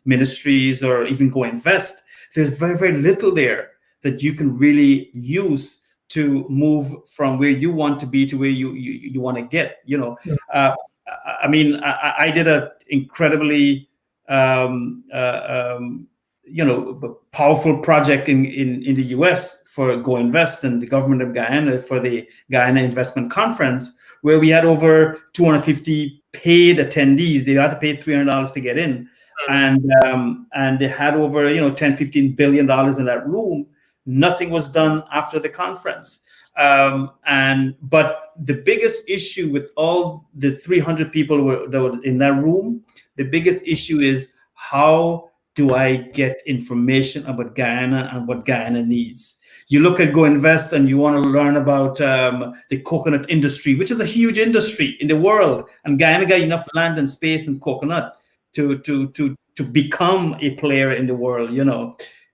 ministries, or even Go Invest. There's very, very little there that you can really use to move from where you want to be to where you want to get. I did an incredibly powerful project in the US for Go Invest and the government of Guyana for the Guyana Investment Conference, where we had over 250 paid attendees. They had to pay $300 to get in, and they had over $10-15 billion in that room. Nothing was done after the conference. But the biggest issue with all the 300 people that were in that room, the biggest issue is, how do I get information about Guyana and what Guyana needs? You look at Go Invest and you want to learn about the coconut industry, which is a huge industry in the world. And Guyana got enough land and space and coconut to become a player in the world.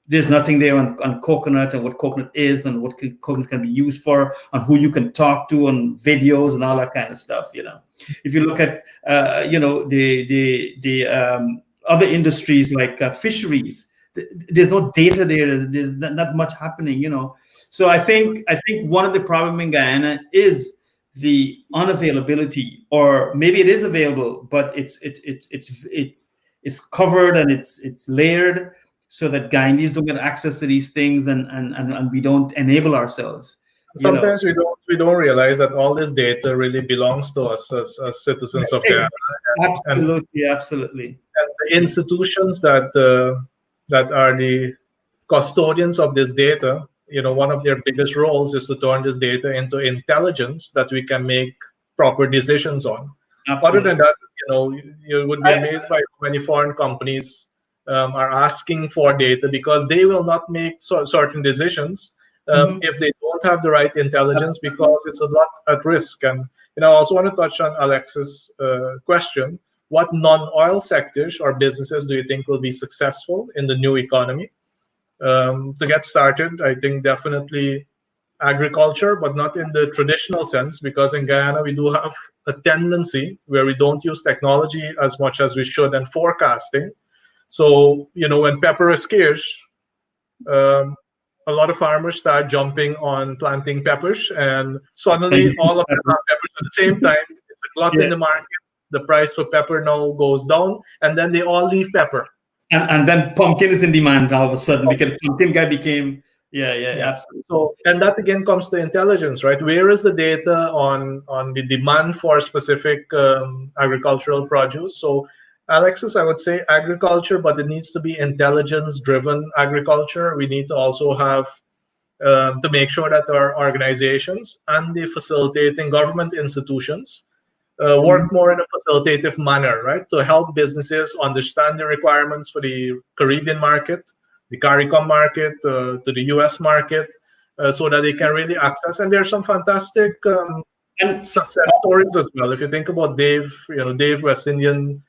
There's nothing there on coconut and what coconut is and what coconut can be used for, and who you can talk to, and videos and all that kind of stuff. If you look at the other industries like fisheries, there's no data there. There's not much happening. So I think one of the problem in Guyana is the unavailability, or maybe it is available, but it's covered and it's layered, so that Guyanese don't get access to these things, and we don't enable ourselves. Sometimes we don't realize that all this data really belongs to us as citizens of Guyana. Absolutely. And the institutions that are the custodians of this data, one of their biggest roles is to turn this data into intelligence that we can make proper decisions on. Absolutely. Other than that, you would be amazed by how many foreign companies are asking for data, because they will not make certain decisions if they don't have the right intelligence, because it's a lot at risk. And I also want to touch on Alex's question. What non-oil sectors or businesses do you think will be successful in the new economy? To get started, I think definitely agriculture, but not in the traditional sense, because in Guyana we do have a tendency where we don't use technology as much as we should, and forecasting. So, when pepper is scarce, a lot of farmers start jumping on planting peppers, and suddenly all of them have peppers at the same time. It's a glut in the market. The price for pepper now goes down, and then they all leave pepper. And then pumpkin is in demand all of a sudden, because pumpkin guy became, absolutely. So, and that again comes to intelligence, right? Where is the data on the demand for specific agricultural produce? So, Alexis, I would say agriculture, but it needs to be intelligence-driven agriculture. We need to also have to make sure that our organizations and the facilitating government institutions work more in a facilitative manner, right? To help businesses understand the requirements for the Caribbean market, the CARICOM market, to the US market, so that they can really access. And there's some fantastic success stories as well. If you think about Dave West Indian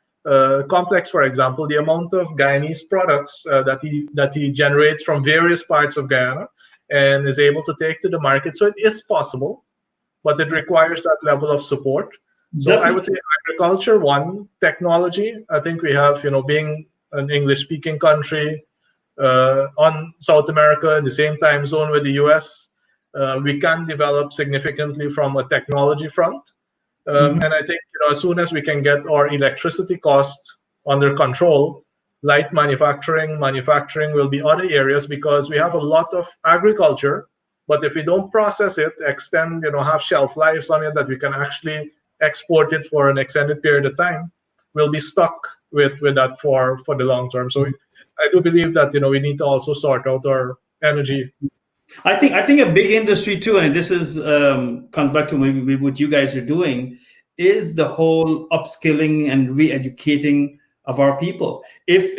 Complex, for example, the amount of Guyanese products that he generates from various parts of Guyana and is able to take to the market. So it is possible, but it requires that level of support. So definitely. I would say agriculture, one. Technology, I think we have, being an English-speaking country on South America in the same time zone with the US, we can develop significantly from a technology front. And I think as soon as we can get our electricity costs under control, light manufacturing will be other areas, because we have a lot of agriculture, but if we don't process it, extend, have shelf lives on it that we can actually export it for an extended period of time, we'll be stuck with that for the long term. So I do believe that we need to also sort out our energy. I think a big industry too, and this is comes back to maybe what you guys are doing, is the whole upskilling and re-educating of our people. If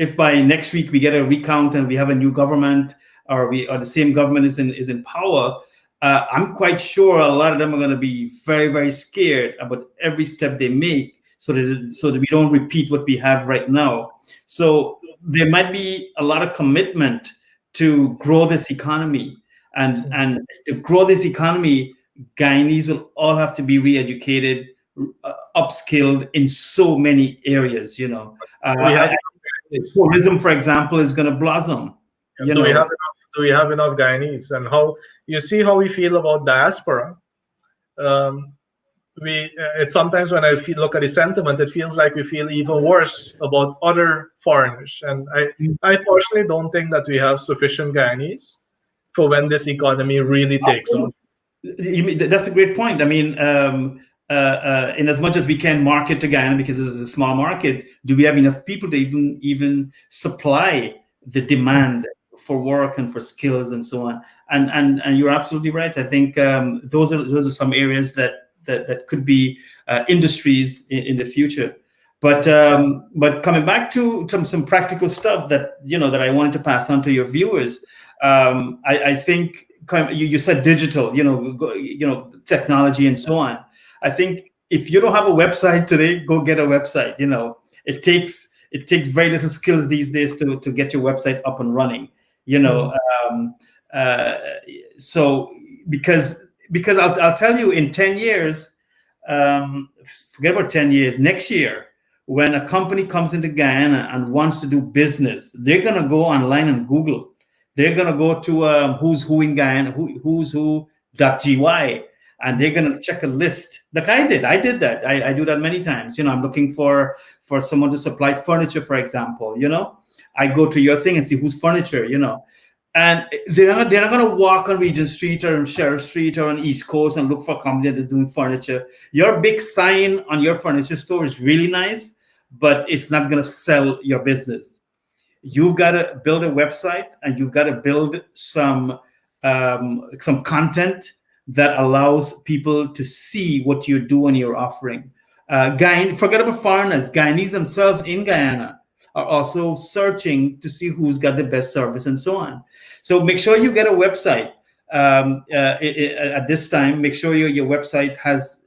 if by next week we get a recount and we have a new government, or the same government is in power, I'm quite sure a lot of them are going to be very, very scared about every step they make, so that we don't repeat what we have right now. So there might be a lot of commitment to grow this economy, and to grow this economy, Guyanese will all have to be re-educated, upskilled in so many areas. Tourism, for example, is going to blossom. Do we have enough Guyanese? And how you see how we feel about diaspora? It's sometimes when I look at the sentiment, it feels like we feel even worse about other foreigners. And I personally don't think that we have sufficient Guyanese for when this economy really takes off. That's a great point. I mean, in as much as we can market to Guyana, because it is a small market, do we have enough people to even supply the demand for work and for skills and so on? And you're absolutely right. I think those are some areas that could be industries in the future. But coming back to some practical stuff that I wanted to pass on to your viewers, I think you said digital, technology and so on. I think if you don't have a website today, go get a website. It takes very little skills these days to get your website up and running. So because I'll tell you, in 10 years, forget about 10 years, next year, when a company comes into Guyana and wants to do business, they're going to go online and Google. They're going to go to who's who in Guyana, who's who.gy, and they're going to check a list. Like I did that. I do that many times. I'm looking for someone to supply furniture, for example. I go to your thing and see who's furniture, and they're not going to walk on Regent Street or on Sheriff Street or on East Coast and look for a company that's doing furniture. Your big sign on your furniture store is really nice, but it's not going to sell your business. You've got to build a website, and you've got to build some content that allows people to see what you're doing, you're offering. Forget about foreigners. Guyanese themselves in Guyana are also searching to see who's got the best service and so on. So make sure you get a website at this time. Make sure your website has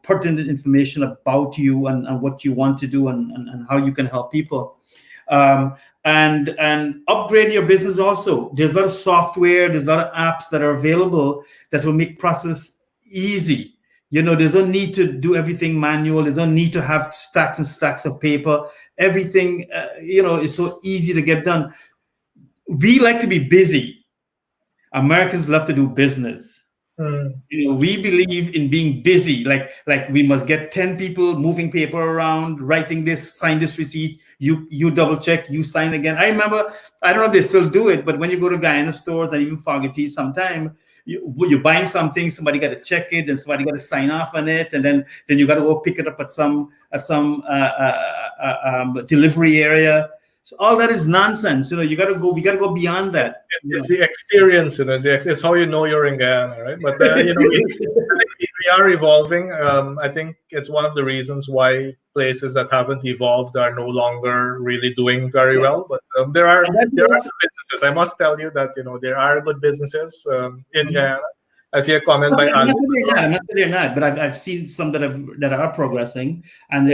pertinent information about you and what you want to do and how you can help people. And upgrade your business also. There's a lot of software, there's a lot of apps that are available that will make process easy. There's no need to do everything manual. There's no need to have stacks and stacks of paper. Everything, is so easy to get done. We like to be busy. Americans love to do business. We believe in being busy. Like we must get 10 people moving paper around, writing this, sign this receipt. You double check, you sign again. I remember, I don't know if they still do it, but when you go to Guyana stores and even Fogarty, sometime you're buying something, somebody got to check it, and somebody got to sign off on it, and then you got to go pick it up at some delivery area. So all that is nonsense. We got to go beyond that. It's the experience, it's how you know you're in Guyana, right? But we are evolving. I think it's one of the reasons why places that haven't evolved are no longer really doing very well. But there are some businesses. I must tell you that there are good businesses in Guyana. I see a comment by I'm not saying they're not, but I've seen some that are progressing, and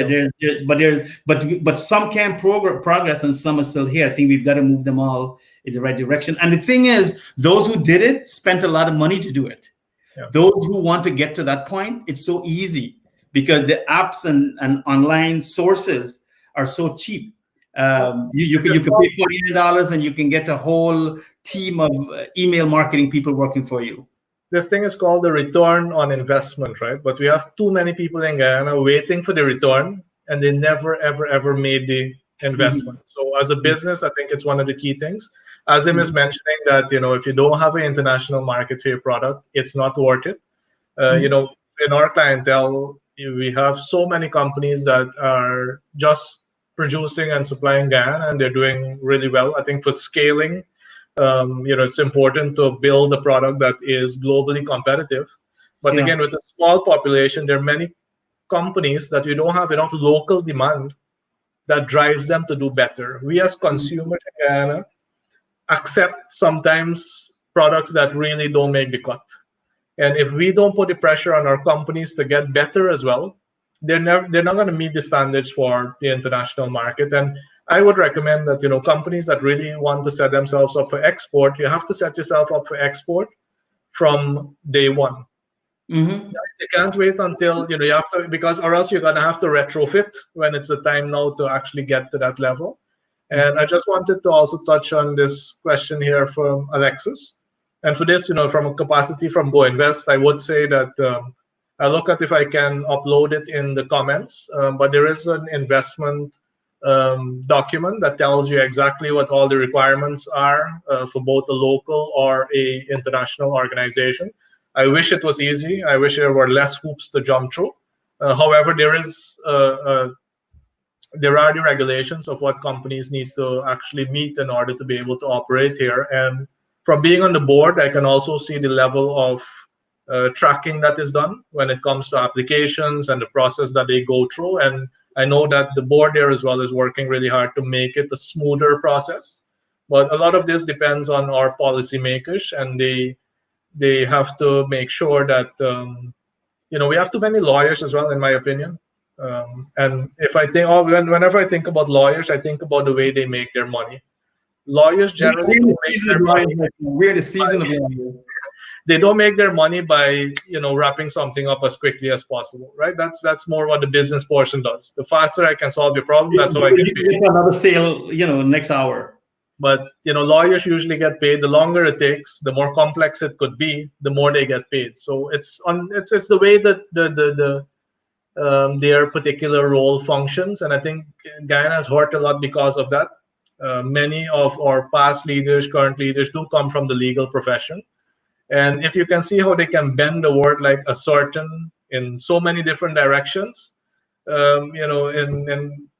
but some can progress and some are still here. I think we've got to move them all in the right direction. And the thing is, those who did it spent a lot of money to do it. Yeah. Those who want to get to that point, it's so easy because the apps and online sources are so cheap. You can pay $49 and you can get a whole team of email marketing people working for you. This thing is called the return on investment, right? But we have too many people in Guyana waiting for the return, and they never, ever, ever made the investment. So as a business, I think it's one of the key things. Azim is mentioning that, if you don't have an international market for your product, it's not worth it. In our clientele, we have so many companies that are just producing and supplying Guyana, and they're doing really well. I think for scaling, it's important to build a product that is globally competitive. But again, with a small population, there are many companies that we don't have enough local demand that drives them to do better. We as consumers in Guyana accept sometimes products that really don't make the cut. And if we don't put the pressure on our companies to get better as well, they're not going to meet the standards for the international market. And I would recommend that, companies that really want to set themselves up for export, you have to set yourself up for export from day one. Mm-hmm. You can't wait until you have to, because or else you're going to have to retrofit when it's the time now to actually get to that level. And I just wanted to also touch on this question here from Alexis. And for this, from a capacity from Go Invest, I would say that I look at if I can upload it in the comments. But there is an investment document that tells you exactly what all the requirements are for both a local or a international organization. I wish it was easy. I wish there were less hoops to jump through. However, there are the regulations of what companies need to actually meet in order to be able to operate here. And from being on the board, I can also see the level of tracking that is done when it comes to applications and the process that they go through. And I know that the board there as well is working really hard to make it a smoother process. But a lot of this depends on our policymakers, and they have to make sure that we have too many lawyers as well, in my opinion. And if I think, whenever I think about lawyers, I think about the way they make their money. Lawyers generally don't make their money. We're the season of lawyers. They don't make their money by wrapping something up as quickly as possible, right? That's more what the business portion does. The faster I can solve your problem, that's how I get paid. Get another sale, next hour. But lawyers usually get paid. The longer it takes, the more complex it could be, the more they get paid. So it's the way that their particular role functions, and I think Guyana has hurt a lot because of that. Many of our past leaders, current leaders, do come from the legal profession, and if you can see how they can bend the word like a certain in so many different directions, and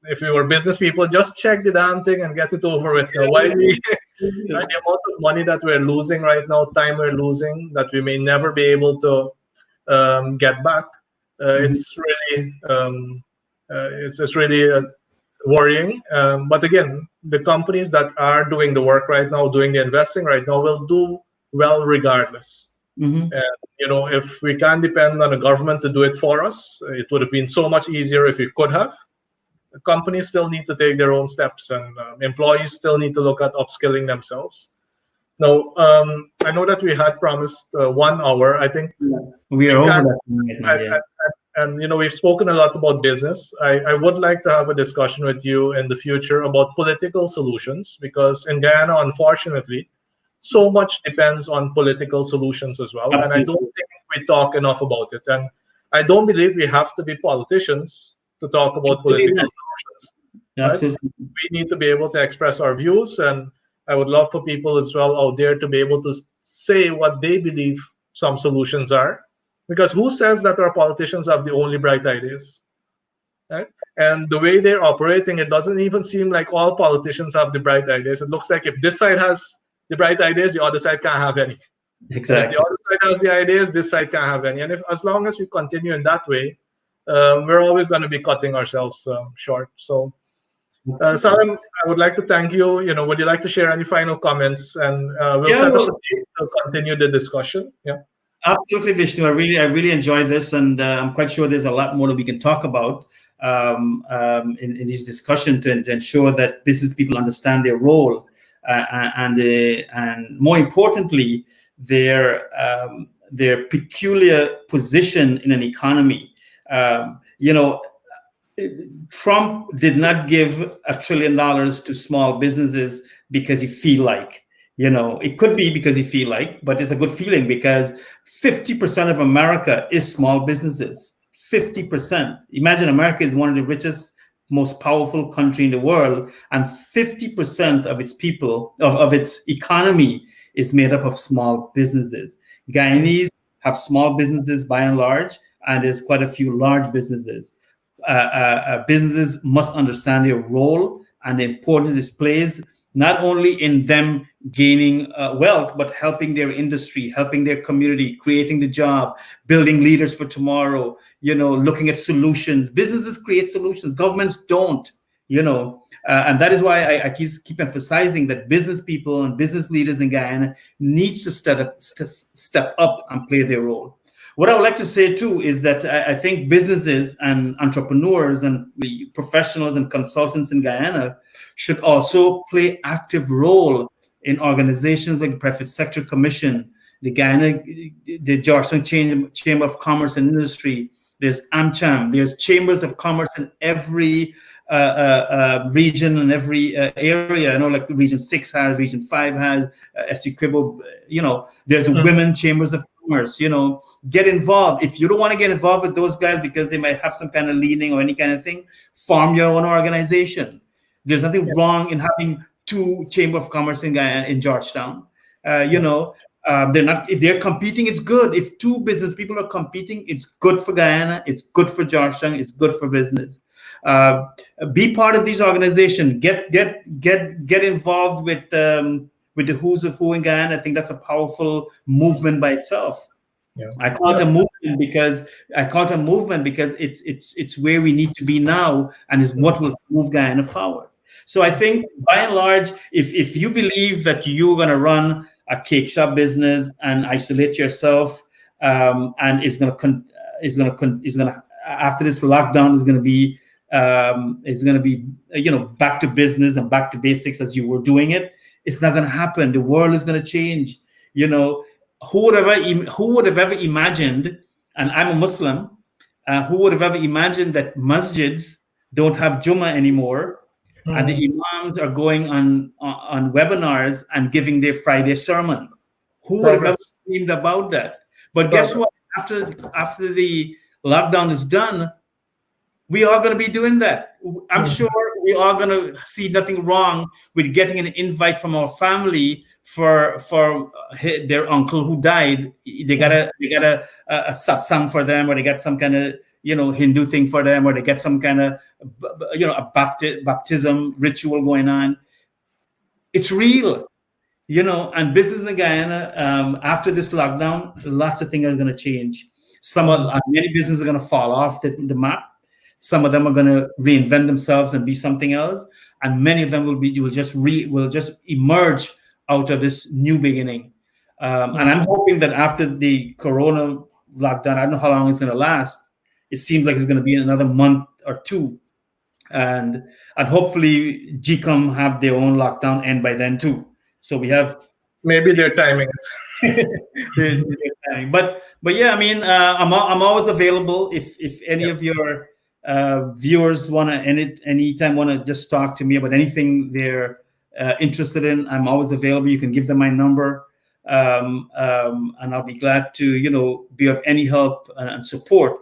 if we were business people, just check the damn thing and get it over with. Why the amount of money that we're losing right now, time we're losing, that we may never be able to get back. It's really worrying. But again, the companies that are doing the work right now, doing the investing right now, will do well regardless. Mm-hmm. And if we can't depend on the government to do it for us, it would have been so much easier if we could have. The companies still need to take their own steps, and employees still need to look at upskilling themselves. Now, I know that we had promised 1 hour. I think we are over that. And we've spoken a lot about business. I would like to have a discussion with you in the future about political solutions, because in Guyana, unfortunately, so much depends on political solutions as well. Absolutely. And I don't think we talk enough about it. And I don't believe we have to be politicians to talk about political solutions. Absolutely. Right? We need to be able to express our views, and I would love for people as well out there to be able to say what they believe some solutions are. Because who says that our politicians have the only bright ideas? Right? And the way they're operating, it doesn't even seem like all politicians have the bright ideas. It looks like if this side has the bright ideas, the other side can't have any. Exactly. If the other side has the ideas, this side can't have any. And as long as we continue in that way, we're always going to be cutting ourselves short. So, Salam, I would like to thank you. Would you like to share any final comments? And we'll set up a date to continue the discussion. Yeah. Absolutely, Vishnu. I really enjoy this, and I'm quite sure there's a lot more that we can talk about in this discussion to ensure that business people understand their role and more importantly, their peculiar position in an economy. Trump did not give $1 trillion to small businesses because he feel like. It could be because he feel like, but it's a good feeling because 50% of America is small businesses. 50%. Imagine America is one of the richest, most powerful country in the world, and 50% of its people, of its economy, is made up of small businesses. Guyanese have small businesses by and large, and there's quite a few large businesses. Businesses must understand their role and the importance it plays, not only in them gaining wealth, but helping their industry, helping their community, creating the job, building leaders for tomorrow, looking at solutions. Businesses create solutions. Governments don't. And that is why I keep emphasizing that business people and business leaders in Guyana need to step up and play their role. What I would like to say too is that I think businesses and entrepreneurs and professionals and consultants in Guyana should also play active role in organizations like the Private Sector Commission, the Georgetown Chamber of Commerce and Industry. There's AmCham. There's chambers of commerce in every region and every area. I know, like Region 6 has, Region 5 has, Essequibo. There's women chambers of commerce. Get involved. If you don't want to get involved with those guys because they might have some kind of leaning or any kind of thing, form your own organization. There's nothing wrong in having 2 chamber of commerce in Guyana, in Georgetown. They're not. If they're competing, it's good. If 2 business people are competing, it's good for Guyana. It's good for Georgetown. It's good for business. Be part of these organizations. Get involved with the who's of who in Guyana. I think that's a powerful movement by itself. Yeah. I call it a movement because it's where we need to be now, and is what will move Guyana forward. So I think, by and large, if you believe that you're going to run a cake shop business and isolate yourself, and after this lockdown is going to be back to business and back to basics as you were doing it, it's not going to happen. The world is going to change. Who would have ever imagined? And I'm a Muslim. Who would have ever imagined that masjids don't have Jummah anymore? And the imams are going on webinars and giving their Friday sermon. Who would have ever dreamed about that? But guess what? After the lockdown is done, we are going to be doing that. I'm sure we are going to see nothing wrong with getting an invite from our family for their uncle who died. They got a satsang for them, or they got some kind of Hindu thing for them, or they get some kind of a baptism ritual going on. It's real, and business in Guyana, after this lockdown, lots of things are going to change. Many businesses are going to fall off the map. Some of them are going to reinvent themselves and be something else, and many of them will just emerge out of this new beginning. And I'm hoping that after the Corona lockdown, I don't know how long it's going to last. It seems like it's going to be another month or 2, and hopefully GCOM have their own lockdown end by then too. So we have maybe they're timing it. they're timing. But yeah, I mean, I'm always available if any of your viewers want to anytime want to just talk to me about anything they're interested in. I'm always available. You can give them my number, and I'll be glad to be of any help and support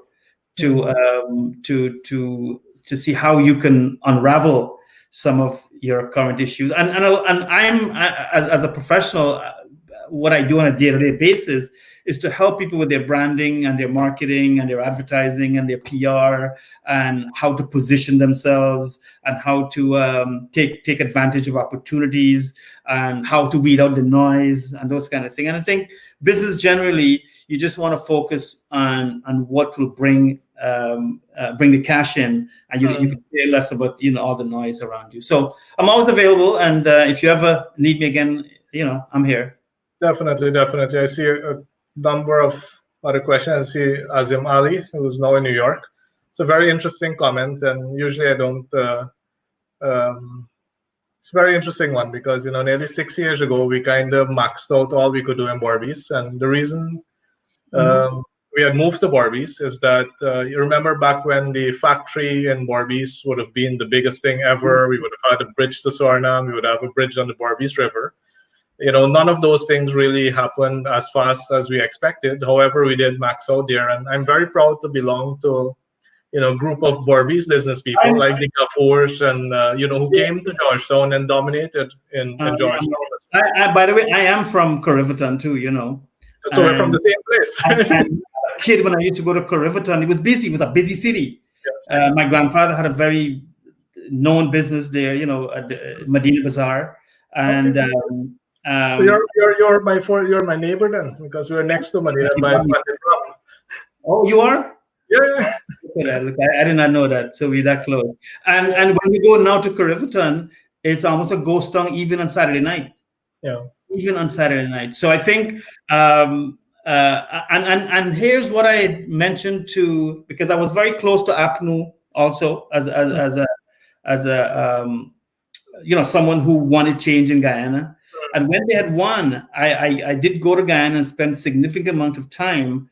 to see how you can unravel some of your current issues. And I'm as a professional, what I do on a day-to-day basis is to help people with their branding and their marketing and their advertising and their PR, and how to position themselves, and how to take advantage of opportunities, and how to weed out the noise and those kind of things. And I think business generally, you just want to focus on what will bring the cash in, and you can care less about all the noise around you. So I'm always available, and if you ever need me again, I'm here. Definitely. I see a number of other questions. I see Azim Ali, who's now in New York. It's a very interesting comment, and usually I don't. It's a very interesting one because nearly 6 years ago we kind of maxed out all we could do in Borbies, and the reason we had moved to Borbies is that you remember back when the factory in Borbies would have been the biggest thing ever. We would have had a bridge to Suriname. We would have a bridge on the Borbies River. None of those things really happened as fast as we expected. However, we did max out there, and I'm very proud to belong to a group of Borbies business people like the Gafours and who came to Georgetown and dominated in Georgetown. By the way, I am from Corriverton too. So we're from the same place. And a kid, when I used to go to Corriverton, it was busy. It was a busy city. Yeah. My grandfather had a very known business there, at the Medina Bazaar, and. Okay. So you're my neighbor then, because we're next to Medina by. Oh, you are? Yeah. I did not know that. So we're that close. And when we go now to Cariveton, it's almost a ghost town even on Saturday night. Yeah. Even on Saturday night. So I think, and here's what I mentioned to, because I was very close to APNU also as a someone who wanted change in Guyana. And when they had won, I did go to Guyana and spend significant amount of time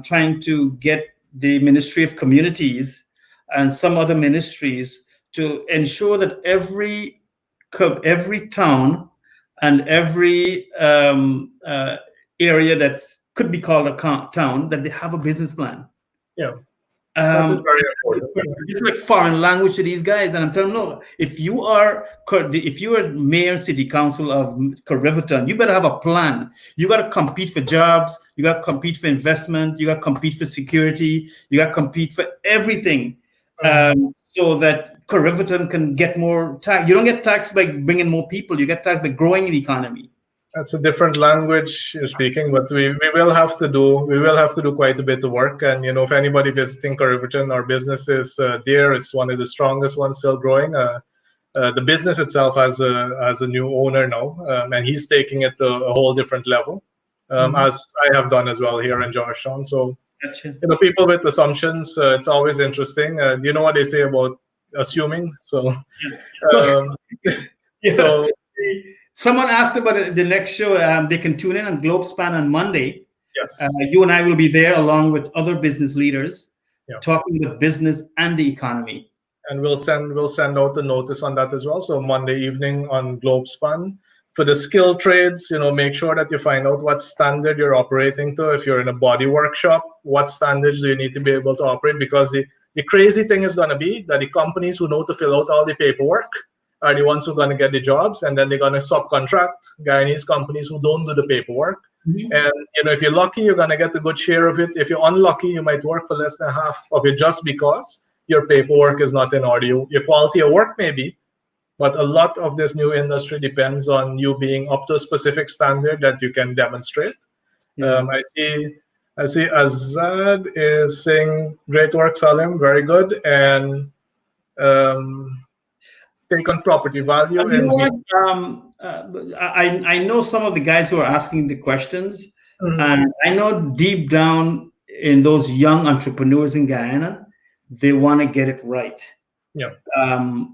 trying to get the Ministry of Communities and some other ministries to ensure that every town and every area that could be called a town, that they have a business plan. Yeah. That is very important. It's like foreign language to these guys, and I'm telling them, no, if you are mayor and city council of Cariveton, you better have a plan. You got to compete for jobs, you got to compete for investment, you got to compete for security, you got to compete for everything, so that Cariveton can get more tax. You don't get taxed by bringing more people; you get taxed by growing the economy. That's a different language you're speaking, but we will have to do quite a bit of work. And if anybody visiting Cariveton, our business is there. It's one of the strongest ones, still growing. The business itself has a new owner now, and he's taking it to a whole different level, as I have done as well here in Georgetown. So Gotcha. People with assumptions, it's always interesting. You know what they say about assuming. So so. Someone asked about the next show. They can tune in on GlobeSpan on Monday. Yes. You and I will be there along with other business leaders, talking with business and the economy. And we'll send out the notice on that as well. So Monday evening on GlobeSpan. For the skill trades, make sure that you find out what standard you're operating to. If you're in a body workshop, what standards do you need to be able to operate? Because the crazy thing is going to be that the companies who know to fill out all the paperwork are the ones who are going to get the jobs, and then they're going to subcontract Guyanese companies who don't do the paperwork. And if you're lucky, you're going to get a good share of it. If you're unlucky, you might work for less than half of it just because your paperwork is not in order. Your quality of work may be, but a lot of this new industry depends on you being up to a specific standard that you can demonstrate. I see Azad is saying great work, Salim, very good, and take on property value. I know some of the guys who are asking the questions, and I know deep down in those young entrepreneurs in Guyana, they want to get it right. Yeah.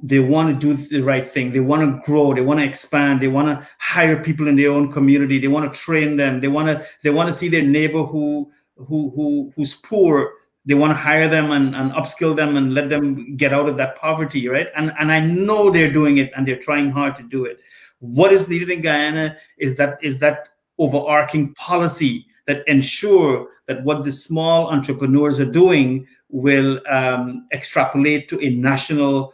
They want to do the right thing. They want to grow. They want to expand. They want to hire people in their own community. They want to train them. They want to see their neighbor who's poor. They want to hire them and upskill them and let them get out of that poverty, right? And I know they're doing it and they're trying hard to do it. What is needed in Guyana is that overarching policy that ensure that what the small entrepreneurs are doing will extrapolate to a national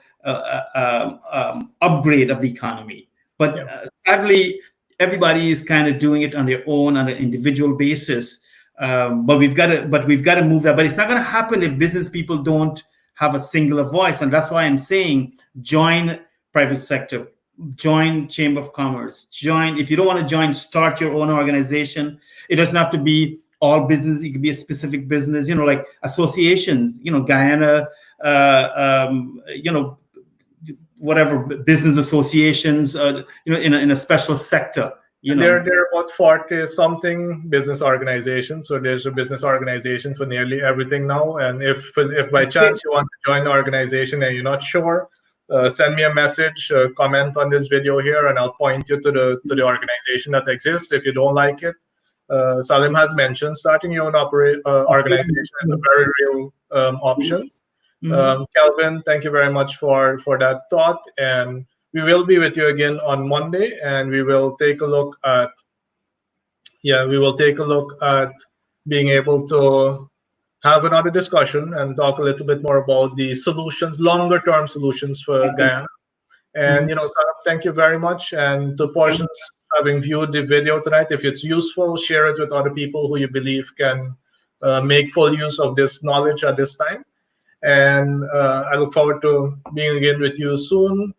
upgrade of the economy. But sadly, everybody is kind of doing it on their own, on an individual basis. But we've got to move that. But it's not going to happen if business people don't have a singular voice. And that's why I'm saying join private sector, join Chamber of Commerce, join. If you don't want to join, start your own organization. It doesn't have to be all business. It could be a specific business, like associations, Guyana, whatever business associations, in a special sector. There are about 40 something business organizations. So there's a business organization for nearly everything now. And if by chance you want to join the organization and you're not sure, send me a message, comment on this video here, and I'll point you to the organization that exists. If you don't like it, Salim has mentioned starting your own organization is a very real option. Kelvin, thank you very much for that thought, and we will be with you again on Monday, and we will take a look at being able to have another discussion and talk a little bit more about the solutions, longer term solutions for Guyana. And Salim, thank you very much. And to portions having viewed the video tonight, if it's useful, share it with other people who you believe can make full use of this knowledge at this time. And I look forward to being again with you soon.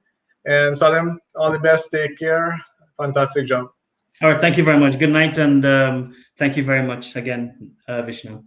And Salim, all the best. Take care. Fantastic job. All right. Thank you very much. Good night. And thank you very much again, Vishnu.